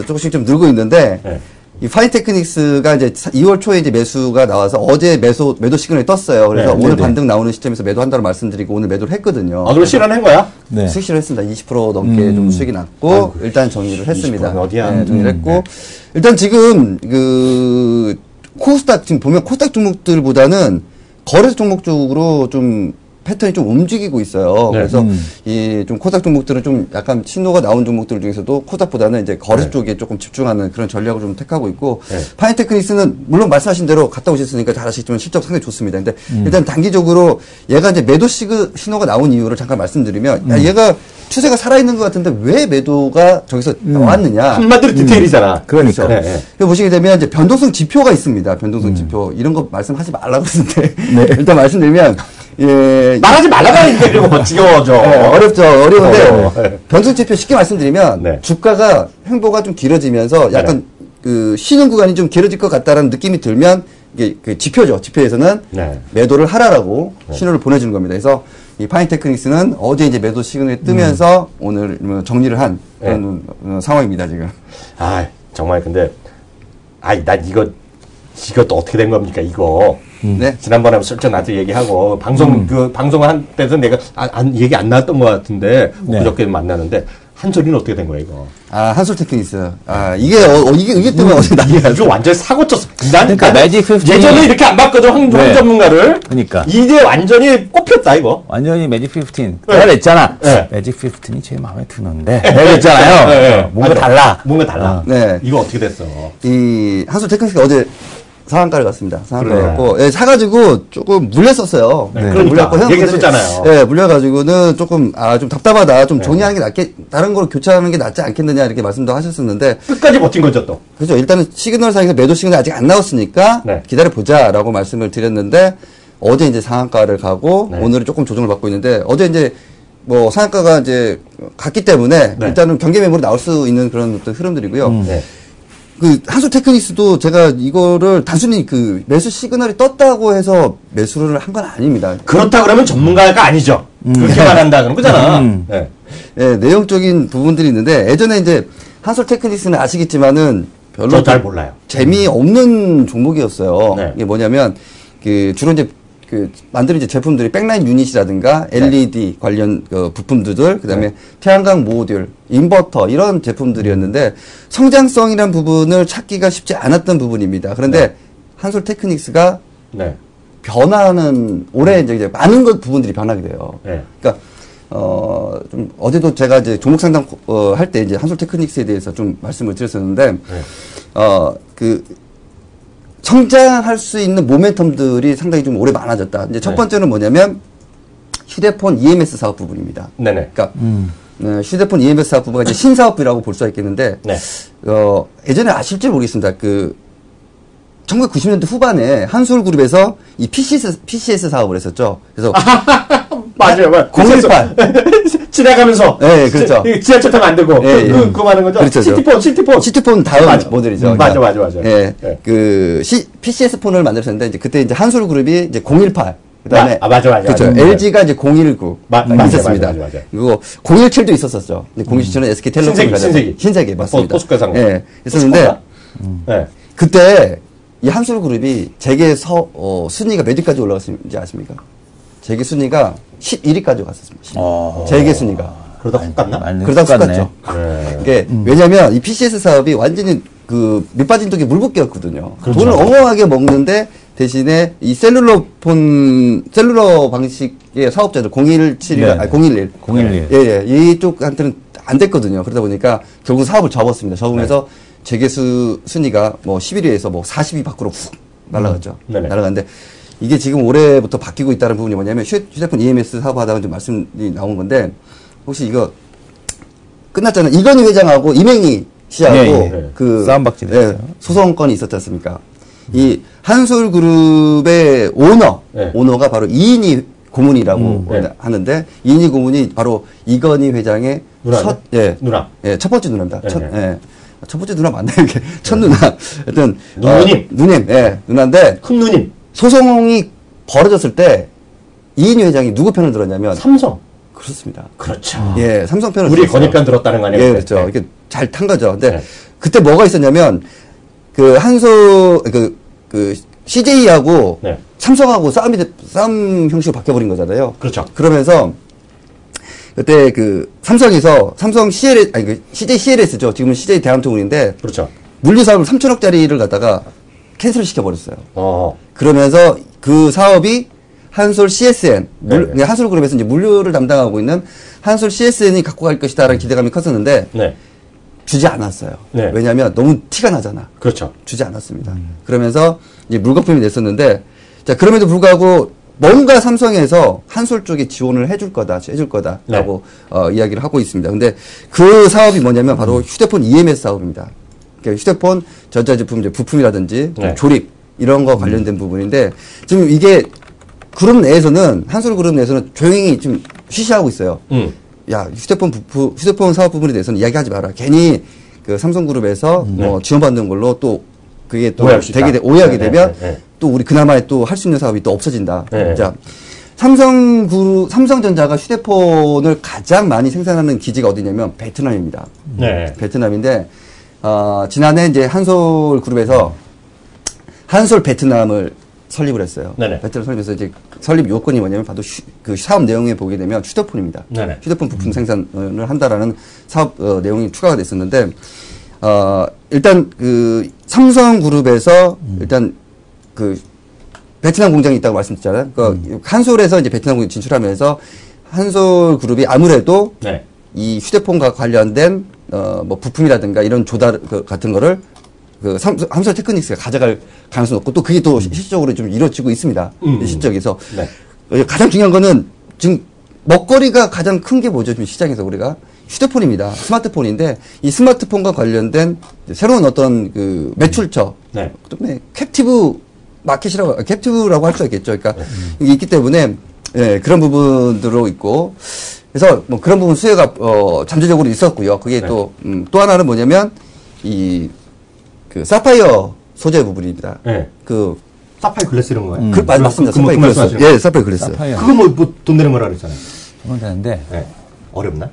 조금씩 좀 늘고 있는데 이 파인테크닉스가 이제 2월 초에 이제 매수가 나와서 어제 매도 시그널이 떴어요. 그래서 네, 오늘 네, 반등 나오는 시점에서 매도한다고 말씀드리고 오늘 매도를 했거든요. 아, 그럼 실현한 거야? 네. 수익 실현했습니다. 20% 넘게 좀 수익이 났고 아이고, 일단 정리를 했습니다. 어디야? 네, 정리를 했고 일단 지금 그 코스닥 지금 보면 코스닥 종목들보다는 거래소 종목 쪽으로 좀 패턴이 좀 움직이고 있어요. 네. 그래서 이 좀 코스닥 종목들은 좀 약간 신호가 나온 종목들 중에서도 코스닥보다는 이제 거래소 쪽에 조금 집중하는 그런 전략을 좀 택하고 있고 파인테크닉스는 물론 말씀하신 대로 갔다 오셨으니까 잘 아시겠지만 실적 상당히 좋습니다. 근데 일단 단기적으로 얘가 이제 매도 신호가 나온 이유를 잠깐 말씀드리면 야, 얘가 추세가 살아있는 것 같은데 왜 매도가 저기서 나왔느냐. 한마디로 디테일이잖아. 그러니까. 네. 보시게 되면 이제 변동성 지표가 있습니다. 변동성 지표. 이런 거 말씀하지 말라고 했는데. 네. 일단 말씀드리면, 예. 말하지 말라고 하니까 이거 지겨워져. 어렵죠. 어려운데. 변동성 지표 쉽게 말씀드리면, 네. 주가가 횡보가 좀 길어지면서 약간 그 쉬는 구간이 좀 길어질 것 같다라는 느낌이 들면, 이게 그 지표죠. 지표에서는 매도를 하라라고 신호를 보내주는 겁니다. 그래서 이 파인테크닉스는 어제 이제 매도 시그널이 뜨면서 오늘 정리를 한 그런 상황입니다, 지금. 아, 정말 근데, 난 이것도 어떻게 된 겁니까, 이거. 네. 지난번에 슬쩍 나한테 얘기하고, 방송한 때도 내가 얘기 안 나왔던 것 같은데, 그저께 만나는데, 한솔이는 어떻게 된 거야, 이거? 아, 한솔 테크닉스. 아, 이게 때문에 어제 난리가 이거 완전 사고 쳤어. 그러니까 매직 15. 예전에 이렇게 안 봤거든, 황 전문가를. 그러니까. 이제 완전히 꼽혔다, 이거. 완전히 매직 15. 내가 그랬잖아. 매직 15이 제일 마음에 드는데. 내가 그랬잖아요. 뭔가 달라. 뭔가 달라. 네. 이거 어떻게 됐어? 이 한솔 테크닉스가 어제 상한가를 갔습니다. 상한가를 갔고, 예, 사가지고 조금 물렸었어요. 네. 그러니까. 물렸고, 얘기했었잖아요. 예, 물려가지고는 조금, 좀 답답하다. 좀 정리하는 게 다른 걸로 교체하는 게 낫지 않겠느냐, 이렇게 말씀도 하셨었는데. 끝까지 버틴 거죠, 또. 그죠. 일단은 시그널 상에서 매도 시그널이 아직 안 나왔으니까, 기다려보자라고 말씀을 드렸는데, 어제 이제 상한가를 가고, 오늘은 조금 조정을 받고 있는데, 어제 이제, 상한가가 이제 갔기 때문에, 일단은 경계 매물이 나올 수 있는 그런 어떤 흐름들이고요. 그 한솔 테크닉스도 제가 이거를 단순히 그 매수 시그널이 떴다고 해서 매수를 한 건 아닙니다. 그렇다 그러면 전문가가 아니죠. 그렇게만 한다 그런 거잖아. 네, 내용적인 부분들이 있는데 예전에 이제 한솔 테크닉스는 아시겠지만은 별로 잘 몰라요. 재미없는 종목이었어요. 이게 뭐냐면 그 주로 이제 그 만드는 이제 제품들이 백라인 유닛이라든가 LED 관련 부품들, 그다음에 태양광 모듈, 인버터 이런 제품들이었는데 성장성이란 부분을 찾기가 쉽지 않았던 부분입니다. 그런데 한솔 테크닉스가 변화는 올해 이제 많은 부분들이 변하게 돼요. 그러니까 좀 어제도 제가 이제 종목 상담 할 때 이제 한솔 테크닉스에 대해서 좀 말씀을 드렸었는데 그 성장할 수 있는 모멘텀들이 상당히 좀 오래 많아졌다. 이제 첫 번째는 뭐냐면 휴대폰 EMS 사업 부분입니다. 그러니까 휴대폰 EMS 사업 부분가 이제 신사업이라고 볼 수가 있겠는데 예전에 아실지 모르겠습니다. 그 1990년대 후반에 한솔그룹에서 이 PCS 사업을 했었죠. 그래서 맞아요. 018 지나가면서 네, 그렇죠. 지하철 타면 안 되고 그거 말하는 거죠. 그렇죠. 시티폰 다음 맞아. 모델이죠. 맞아. 예. 그 PCS 폰을 만들었는데 이제 그때 이제 한솔그룹이 이제 018 그다음에 맞아. 그렇죠. LG가 이제 019 있었습니다. 맞아. 그리고 017도 있었었죠. 근데 017은 SK텔레콤이 신세계 맞습니다. 포스코상 예. 있었는데 그때 이 한솔그룹이 재계 순위가 몇 위까지 올라갔는지 아십니까? 재계 순위가 11위까지 갔었습니다. 재계 순위가. 그러다 훅 갔나? 그러다 훅 갔죠. 이게 왜냐면 이 PCS 사업이 완전히 그 밑빠진 독에 물붓기였거든요. 그렇죠. 돈을 어마어마하게 먹는데 대신에 이 셀룰러 방식의 사업자들 011, 011. 예. 이쪽한테는 안 됐거든요. 그러다 보니까 결국 사업을 접었습니다. 접으면서 재계 순위가 뭐 11위에서 뭐 40위 밖으로 훅 날아갔죠. 날아갔는데 이게 지금 올해부터 바뀌고 있다는 부분이 뭐냐면 휴대폰 EMS 사업하다가 좀 말씀이 나온 건데 혹시 이거 끝났잖아요. 이건희 회장하고 이맹희 씨하고 그 싸움박질 소송건이 있었지 않습니까? 이 한솔그룹의 오너가 바로 이인희 고문이라고 하는데 이인희 고문이 바로 이건희 회장의 누나. 첫 번째 누나입니다. 첫 번째 누나 맞나요? 이게 첫 누나. 하여튼 누님. 누나인데 큰 누님. 소송이 벌어졌을 때 이인희 회장이 누구 편을 들었냐면 삼성. 그렇습니다. 그렇죠. 예, 삼성 편을 우리 건희 편 들었다는 거 아니에요? 예, 그렇죠. 이렇게 잘 탄 거죠. 근데 그때 뭐가 있었냐면 그 한솔 그 CJ하고 네. 삼성하고 싸움 형식으로 바뀌어버린 거잖아요. 그렇죠. 그러면서 그때 그 삼성에서 삼성 CLS 아니 그 CJ CLS죠. 지금은 CJ 대한통운인데 그렇죠. 물류 사업을 3천억짜리를 갖다가 캔슬을 시켜버렸어요. 어. 그러면서 그 사업이 한솔 CSN, 한솔그룹에서 이제 물류를 담당하고 있는 한솔 CSN이 갖고 갈 것이다라는 기대감이 컸었는데 네. 주지 않았어요. 네. 왜냐하면 너무 티가 나잖아. 그렇죠. 주지 않았습니다. 그러면서 이제 물거품이 됐었는데, 자 그럼에도 불구하고 뭔가 삼성에서 한솔 쪽에 지원을 해줄 거다라고 네. 이야기를 하고 있습니다. 근데 그 사업이 뭐냐면 바로 휴대폰 EMS 사업입니다. 그러니까 휴대폰 전자제품 이제 부품이라든지 네. 조립 이런 거 관련된 부분인데 지금 이게 그룹 내에서는 한솔 그룹 내에서는 조용히 좀 쉬쉬하고 있어요. 야 휴대폰 사업 부분에 대해서는 이야기하지 마라. 괜히 그 삼성그룹에서 뭐 지원받는 걸로 또 그게 또 오해하게 되면 또 우리 그나마 또 할 수 있는 사업이 또 없어진다. 자, 삼성전자가 휴대폰을 가장 많이 생산하는 기지가 어디냐면 베트남입니다. 네. 베트남인데 지난해 이제 한솔 그룹에서 한솔 베트남을 설립을 했어요. 네네. 베트남 설립해서 이제 설립 요건이 뭐냐면 바로 그 사업 내용에 보게 되면 휴대폰입니다. 네네. 휴대폰 부품 생산을 한다라는 사업 내용이 추가가 됐었는데 일단 그 삼성그룹에서 일단 그 베트남 공장이 있다고 말씀드렸잖아요. 그러니까 한솔에서 이제 베트남 공장 진출하면서 한솔그룹이 아무래도 네. 이 휴대폰과 관련된 뭐 부품이라든가 이런 조달 같은 거를 그 한솔 테크닉스가 가져갈 가능성이 높고 또 그게 또 실질적으로 좀 이루어지고 있습니다. 실적에서 네. 가장 중요한 거는 지금 먹거리가 가장 큰 게 뭐죠? 지금 시장에서 우리가 휴대폰입니다. 스마트폰인데 이 스마트폰과 관련된 새로운 어떤 그 매출처, 네. 캡티브 마켓이라고 캡티브라고 할 수 있겠죠. 그러니까 이게 있기 때문에 예, 그런 부분들로 있고 그래서 뭐 그런 부분 수혜가 잠재적으로 있었고요. 그게 네. 또 하나는 뭐냐면 그 사파이어 소재 부분입니다. 네. 그 사파이어 글래스 이런 거예요? 맞습니다. 사파이어 글래스. 예, 사파이어 글래스. 그거 뭐 돈 내는 거라 그랬잖아요. 그건 되는데 네. 어렵나?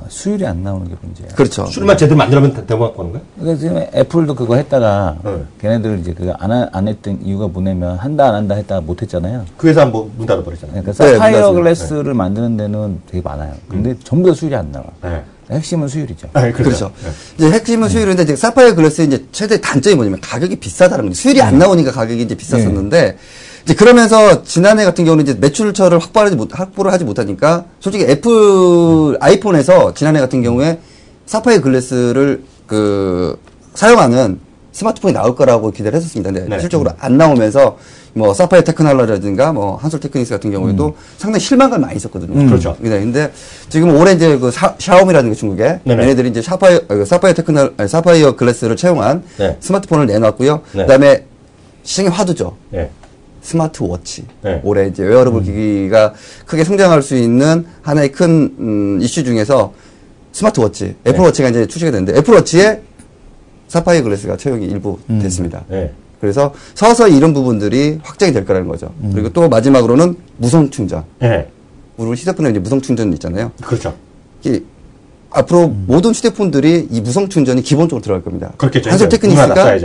수율이 안 나오는 게 문제예요. 그렇죠. 수율만 제대로 만들면 대박 갖고 하는 거야? 그러니까 지금 애플도 그거 했다가 걔네들 이제 그거 안 했던 이유가 뭐냐면 한다 안 한다 했다가 못 했잖아요. 그 회사 뭐 문 닫아버렸잖아요. 그러니까 사파이어 글래스를 만드는 데는 되게 많아요. 근데 전부 다 수율이 안 나와. 네. 핵심은 수율이죠. 네, 그렇죠. 이제 핵심은 수율인데 이제 사파이어 글래스의 이제 최대 단점이 뭐냐면 가격이 비싸다는 거죠. 수율이 안 나오니까 가격이 이제 비쌌었는데 이제 그러면서 지난해 같은 경우는 이제 매출처를 확보를 하지 못하니까 솔직히 애플 아이폰에서 지난해 같은 경우에 사파이어 글래스를 사용하는 스마트폰이 나올 거라고 기대를 했었습니다. 근데 실질적으로 안 나오면서 뭐 사파이어 테크놀로지라든가 뭐 한솔 테크닉스 같은 경우에도 상당히 실망감이 많이 있었거든요. 그렇죠. 네, 근데 지금 올해 이제 그 샤오미라든가 중국에 얘네들이 이제 사파이어 글래스를 채용한 스마트폰을 내놨고요. 그다음에 시장의 화두죠. 스마트워치. 올해 이제 웨어러블 기기가 크게 성장할 수 있는 하나의 큰 이슈 중에서 스마트워치, 애플워치가 이제 출시가 됐는데 애플워치에 사파이어 글래스가 채용이 일부 됐습니다. 그래서 서서히 이런 부분들이 확장이 될 거라는 거죠. 그리고 또 마지막으로는 무선 충전. 우리 휴대폰에 이제 무선 충전 있잖아요. 그렇죠. 앞으로 모든 휴대폰들이 이 무선 충전이 기본적으로 들어갈 겁니다. 그렇겠죠. 한솔 테크닉스가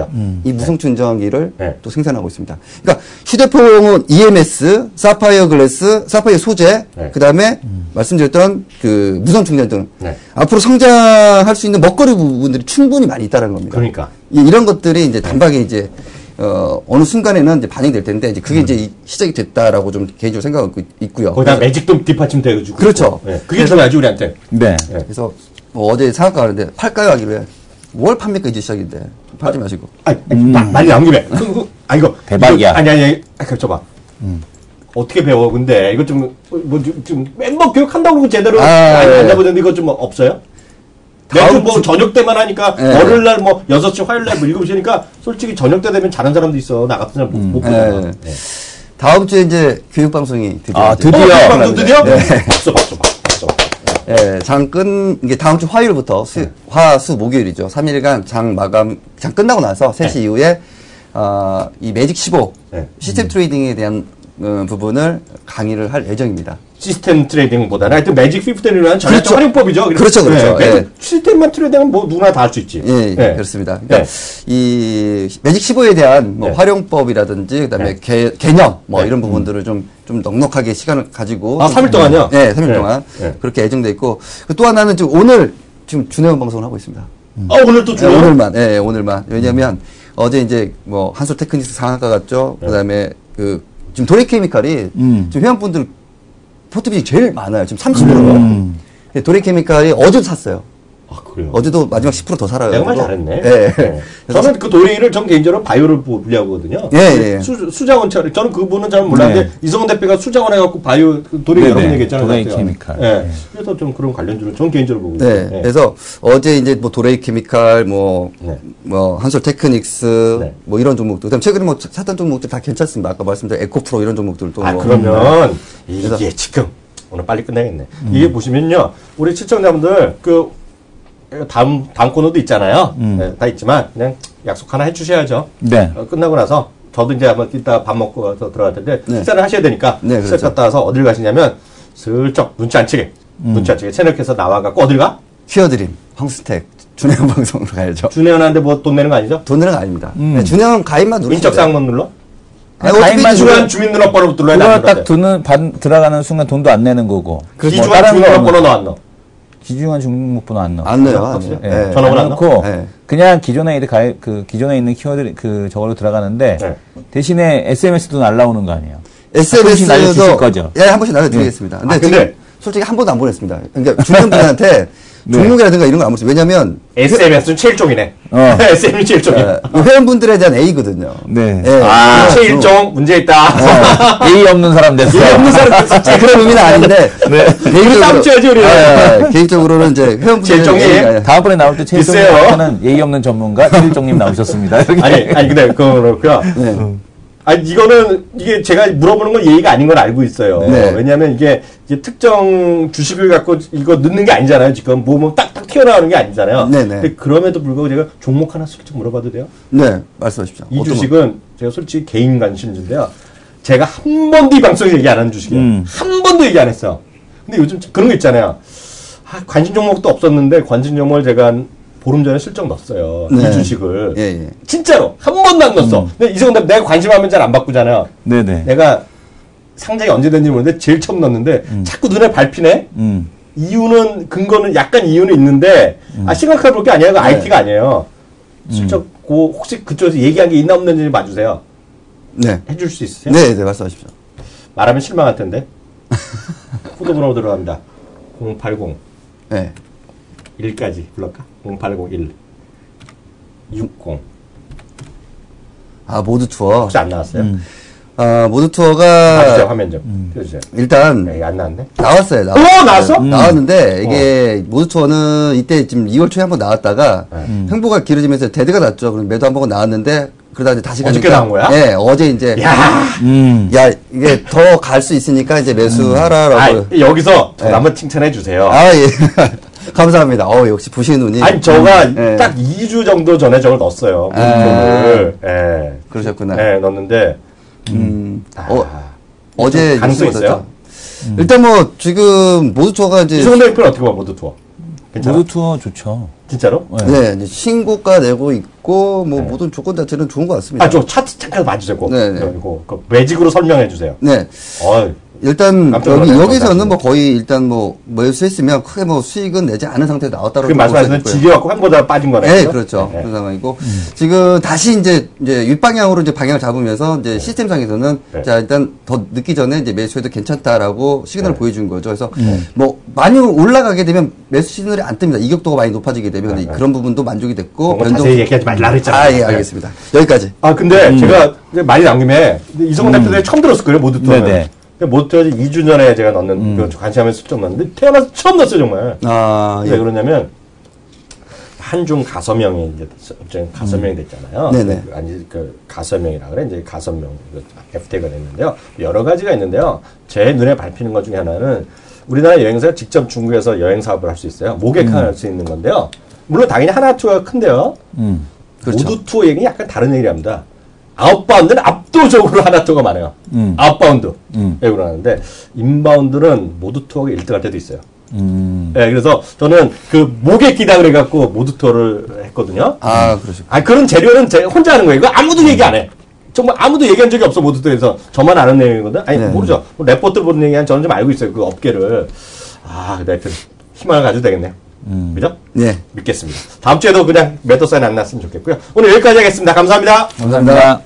이 무선 충전기를 또 생산하고 있습니다. 그러니까 휴대폰은 EMS, 사파이어 글래스, 사파이어 소재, 그 다음에 말씀드렸던 그 무선 충전 등 앞으로 성장할 수 있는 먹거리 부분들이 충분히 많이 있다는 겁니다. 그러니까 이런 것들이 이제 단박에 이제 어느 순간에는 이제 반영될 텐데 이제 그게 이제 시작이 됐다라고 좀 개인적으로 생각하고 있고요. 거기다 매직도 뒷받침 되어주고. 그렇죠. 그게 중요하지 우리한테. 네. 그래서 뭐 어제 상한가 하는데 팔까요 하기로 뭘 팝니까 이제 시작인데 팔지 마시고. 많이 나온 김에. 이거 대박이야. 아니 줘봐. 어떻게 배워? 근데 이거 좀 맨날 교육한다고 그러고 제대로 안 잡으는데 이거 좀 없어요? 매주 뭐 저녁 때만 하니까 월요일 날 뭐 6시 화요일 날 뭐 7시니까 솔직히 저녁 때 되면 잘하는 사람도 있어. 나 같은 사람 못 보잖아. 다음 주에 이제 교육 방송이 드디어 드디어 박수. 예, 이게 다음 주 화요일부터 화수 목요일이죠. 3일간 장 끝나고 나서 3시 이후에 이 매직 15 시스템 트레이딩에 대한 부분을 강의를 할 예정입니다. 시스템 트레이딩보다는 하여튼 매직 50라는 전략적 활용법이죠. 그렇죠. 네, 시스템만 트레이딩은 뭐 누구나 다 할 수 있지. 예, 네. 그렇습니다. 그러니까 이 매직 15에 대한 뭐 활용법이라든지 그다음에 개념 뭐 이런 부분들을 좀 넉넉하게 시간을 가지고 3일 동안요? 네, 3일 동안 그렇게 예정돼 있고 또 하나는 지금 오늘 준회원 방송을 하고 있습니다. 오늘 또 준회원? 오늘만. 네, 오늘만. 왜냐면 어제 이제 뭐 한솔 테크닉스 상한가 갔죠. 그다음에 지금 도레케미칼이 지금 회원분들 포트비 제일 많아요. 지금 30%가. 도레케미칼이 어제도 샀어요. 아, 그래요? 어제도 마지막 10% 더 살아요. 내가 말 잘했네. 네. 저는 그 도레이를 전 개인적으로 바이오를 분리하거든요. 예. 수자원처럼 저는 그분은 잘 몰랐는데 이성원 대표가 수자원 해갖고 바이오 도레이 여러 번 얘기했잖아요. 도레이케미칼. 네. 그래서 좀 그런 관련주를 전 개인적으로 보고 있어요. 네. 그래서 어제 이제 뭐 도레이케미칼 뭐 한솔 테크닉스 뭐 이런 종목들 그다음 최근에 뭐 샀던 종목들 다 괜찮습니다. 아까 말씀드린 에코프로 이런 종목들도. 그러면 이게 지금 오늘 빨리 끝내겠네. 이게 보시면요, 우리 시청자분들 다음 코너도 있잖아요. 다 있지만 그냥 약속 하나 해주셔야죠. 네. 끝나고 나서 저도 이제 한번 이따 밥 먹고 와서 들어갈 텐데 식사를 하셔야 되니까 식사 갔다 와서 어딜 가시냐면 슬쩍 눈치 안 치게 채널에서 나와갖고 어딜 가? 휘어드림 황스텍 준회원 방송으로 가야죠. 준회원 하는데 뭐 돈 내는 거 아니죠? 돈 내는 거 아닙니다. 네, 준회원 가입만 누르시면 인적사항만 눌러? 가입만 기준한 주민등록번호 눌러야 돼. 그걸 딱 들어가는 순간 돈도 안 내는 거고. 기준한 주민등록번호는 안 넣어. 기준한 주민등록번호 안 넣어. 안 넣어요. 전화번호 안 넣고 그냥 기존에 기존에 있는 키워드 저걸로 들어가는데 대신에 SMS도 날라오는 거 아니에요? SMS도 날려주실 거죠? 예, 한 번씩 날려드리겠습니다. 근데 지금 솔직히 한 번도 안 보냈습니다. 그러니까 주민분한테 종목이라든가 이런 거 안 보냈어요. 왜냐면 SMS는 체일종이네. SM이 체일종이야. 회원분들에 대한 A거든요. 네. 체일종 문제 있다. A 없는 사람 됐어. A 없는 사람 됐어. 그런 의미는 아닌데. 우리 싸움 쪄야지 우리. 개인적으로는 이제 회원분들 체일종이 다음번에 나올 때 체일종은 A 없는 전문가 체일종님 나오셨습니다. 아니 근데 그렇고요. 이게 제가 물어보는 건 예의가 아닌 건 알고 있어요. 왜냐하면 이게 특정 주식을 갖고 이거 넣는 게 아니잖아요. 지금 뭐 딱딱 튀어나오는 게 아니잖아요. 근데 그럼에도 불구하고 제가 종목 하나 솔직히 물어봐도 돼요? 네, 말씀하십시오. 이 주식은 제가 솔직히 개인 관심주인데요. 제가 한 번도 이 방송에 얘기 안 하는 주식이에요. 한 번도 얘기 안 했어. 근데 요즘 그런 거 있잖아요. 관심 종목도 없었는데 관심 종목을 제가 보름 전에 실적 넣었어요. 이 주식을. 진짜로. 한 번도 안 넣었어. 근데 이성근 내가 관심하면 잘 안 바꾸잖아요. 내가 상장이 언제 된지 모르는데 제일 처음 넣었는데 자꾸 눈에 밟히네? 이유는, 근거는 약간 이유는 있는데, 시각화해 볼 게 아니에요. IT가 아니에요. 실적, 혹시 그쪽에서 얘기한 게 있나 없는지 봐주세요. 해줄 수 있으세요? 네, 말씀하십시오. 말하면 실망할 텐데. 코드번호 들어갑니다. 080. 1까지 불러까? 0801 60. 모드 투어. 혹시 안 나왔어요? 모드 투어가. 봐주세요, 화면 좀. 펴주세요. 일단. 안 나왔네? 나왔어요. 나왔어? 나왔는데, 이게, 모드 투어는 이때 지금 2월 초에 한번 나왔다가, 횡보가 길어지면서 데드가 났죠. 그럼 매도 한 번 나왔는데, 그러다 이제 다시 가니까. 어저께 나온 거야? 네, 어제 이제. 이게 더 갈 수 있으니까 이제 매수하라라고. 여기서 저 한번 칭찬해 주세요. 예. 감사합니다. 역시 보시는 눈이. 저가 딱 2주 정도 전에 저걸 넣었어요. 그러셨구나. 넣었는데, 어제. 가능성 있어요? 일단 뭐, 지금, 모드투어가 이제. 이성훈 대표는 어떻게 봐, 모드투어? 괜찮아? 모드투어 좋죠. 진짜로? 네, 이제 신고가 내고 있고, 모든 조건 자체는 좋은 것 같습니다. 저 차트 잠깐 봐주세요. 그리고 매직으로 설명해 주세요. 네. 일단 여기서는 뭐 거의 일단 뭐 매수했으면 크게 뭐 수익은 내지 않은 상태로 나왔다고. 그 말씀하시는 지겨갖고 횡보자 빠진 거네요. 네, 그렇죠. 그런 상황이고 지금 다시 이제 윗방향으로 이제 방향을 잡으면서 이제 시스템상에서는 자 일단 더 늦기 전에 이제 매수해도 괜찮다라고 시그널을 보여준 거죠. 그래서 뭐 많이 올라가게 되면 매수 시그널이 안 뜹니다. 이격도가 많이 높아지게 되면 근데 그런 부분도 만족이 됐고. 자세히 얘기하지 말라 그랬잖아요. 예, 알겠습니다. 여기까지. 근데 제가 말이 나온 김에 이성훈 대표님 처음 들었을 거예요, 모드투어는. 모드투어 2주 전에 제가 넣는 관심하면서 슬쩍 넣었는데 태어나서 처음 넣었어요, 정말. 왜 그러냐면 한중 가서명이 이제 가서명이 됐잖아요. 가서명이라 그래. 이제 가서명 FTA가 됐는데요. 여러 가지가 있는데요. 제 눈에 밟히는 것 중에 하나는 우리나라 여행사가 직접 중국에서 여행 사업을 할 수 있어요. 모객할 수 있는 건데요. 물론 당연히 하나투어가 큰데요. 그렇죠. 모드투어 얘기는 약간 다른 얘기를 합니다. 아웃바운드는 압도적으로 하나 투어가 많아요. 아웃바운드 외국으로 하는데 인바운드는 모두 투어가 1등할 때도 있어요. 네, 그래서 저는 그 목에 끼다 그래갖고 모두 투어를 했거든요. 아, 그러시고. 아, 그런 재료는 제가 혼자 하는 거예요. 이거 아무도 얘기 안 해. 정말 아무도 얘기한 적이 없어, 모두 투어에서. 저만 아는 내용이거든. 아니, 네. 모르죠. 레포트를 보는 얘기한 저는 좀 알고 있어요. 그 업계를. 아, 하여튼 희망을 가져도 되겠네요. 그죠? 네. 믿겠습니다. 다음 주에도 그냥 매도 사인 안 났으면 좋겠고요. 오늘 여기까지 하겠습니다. 감사합니다. 감사합니다.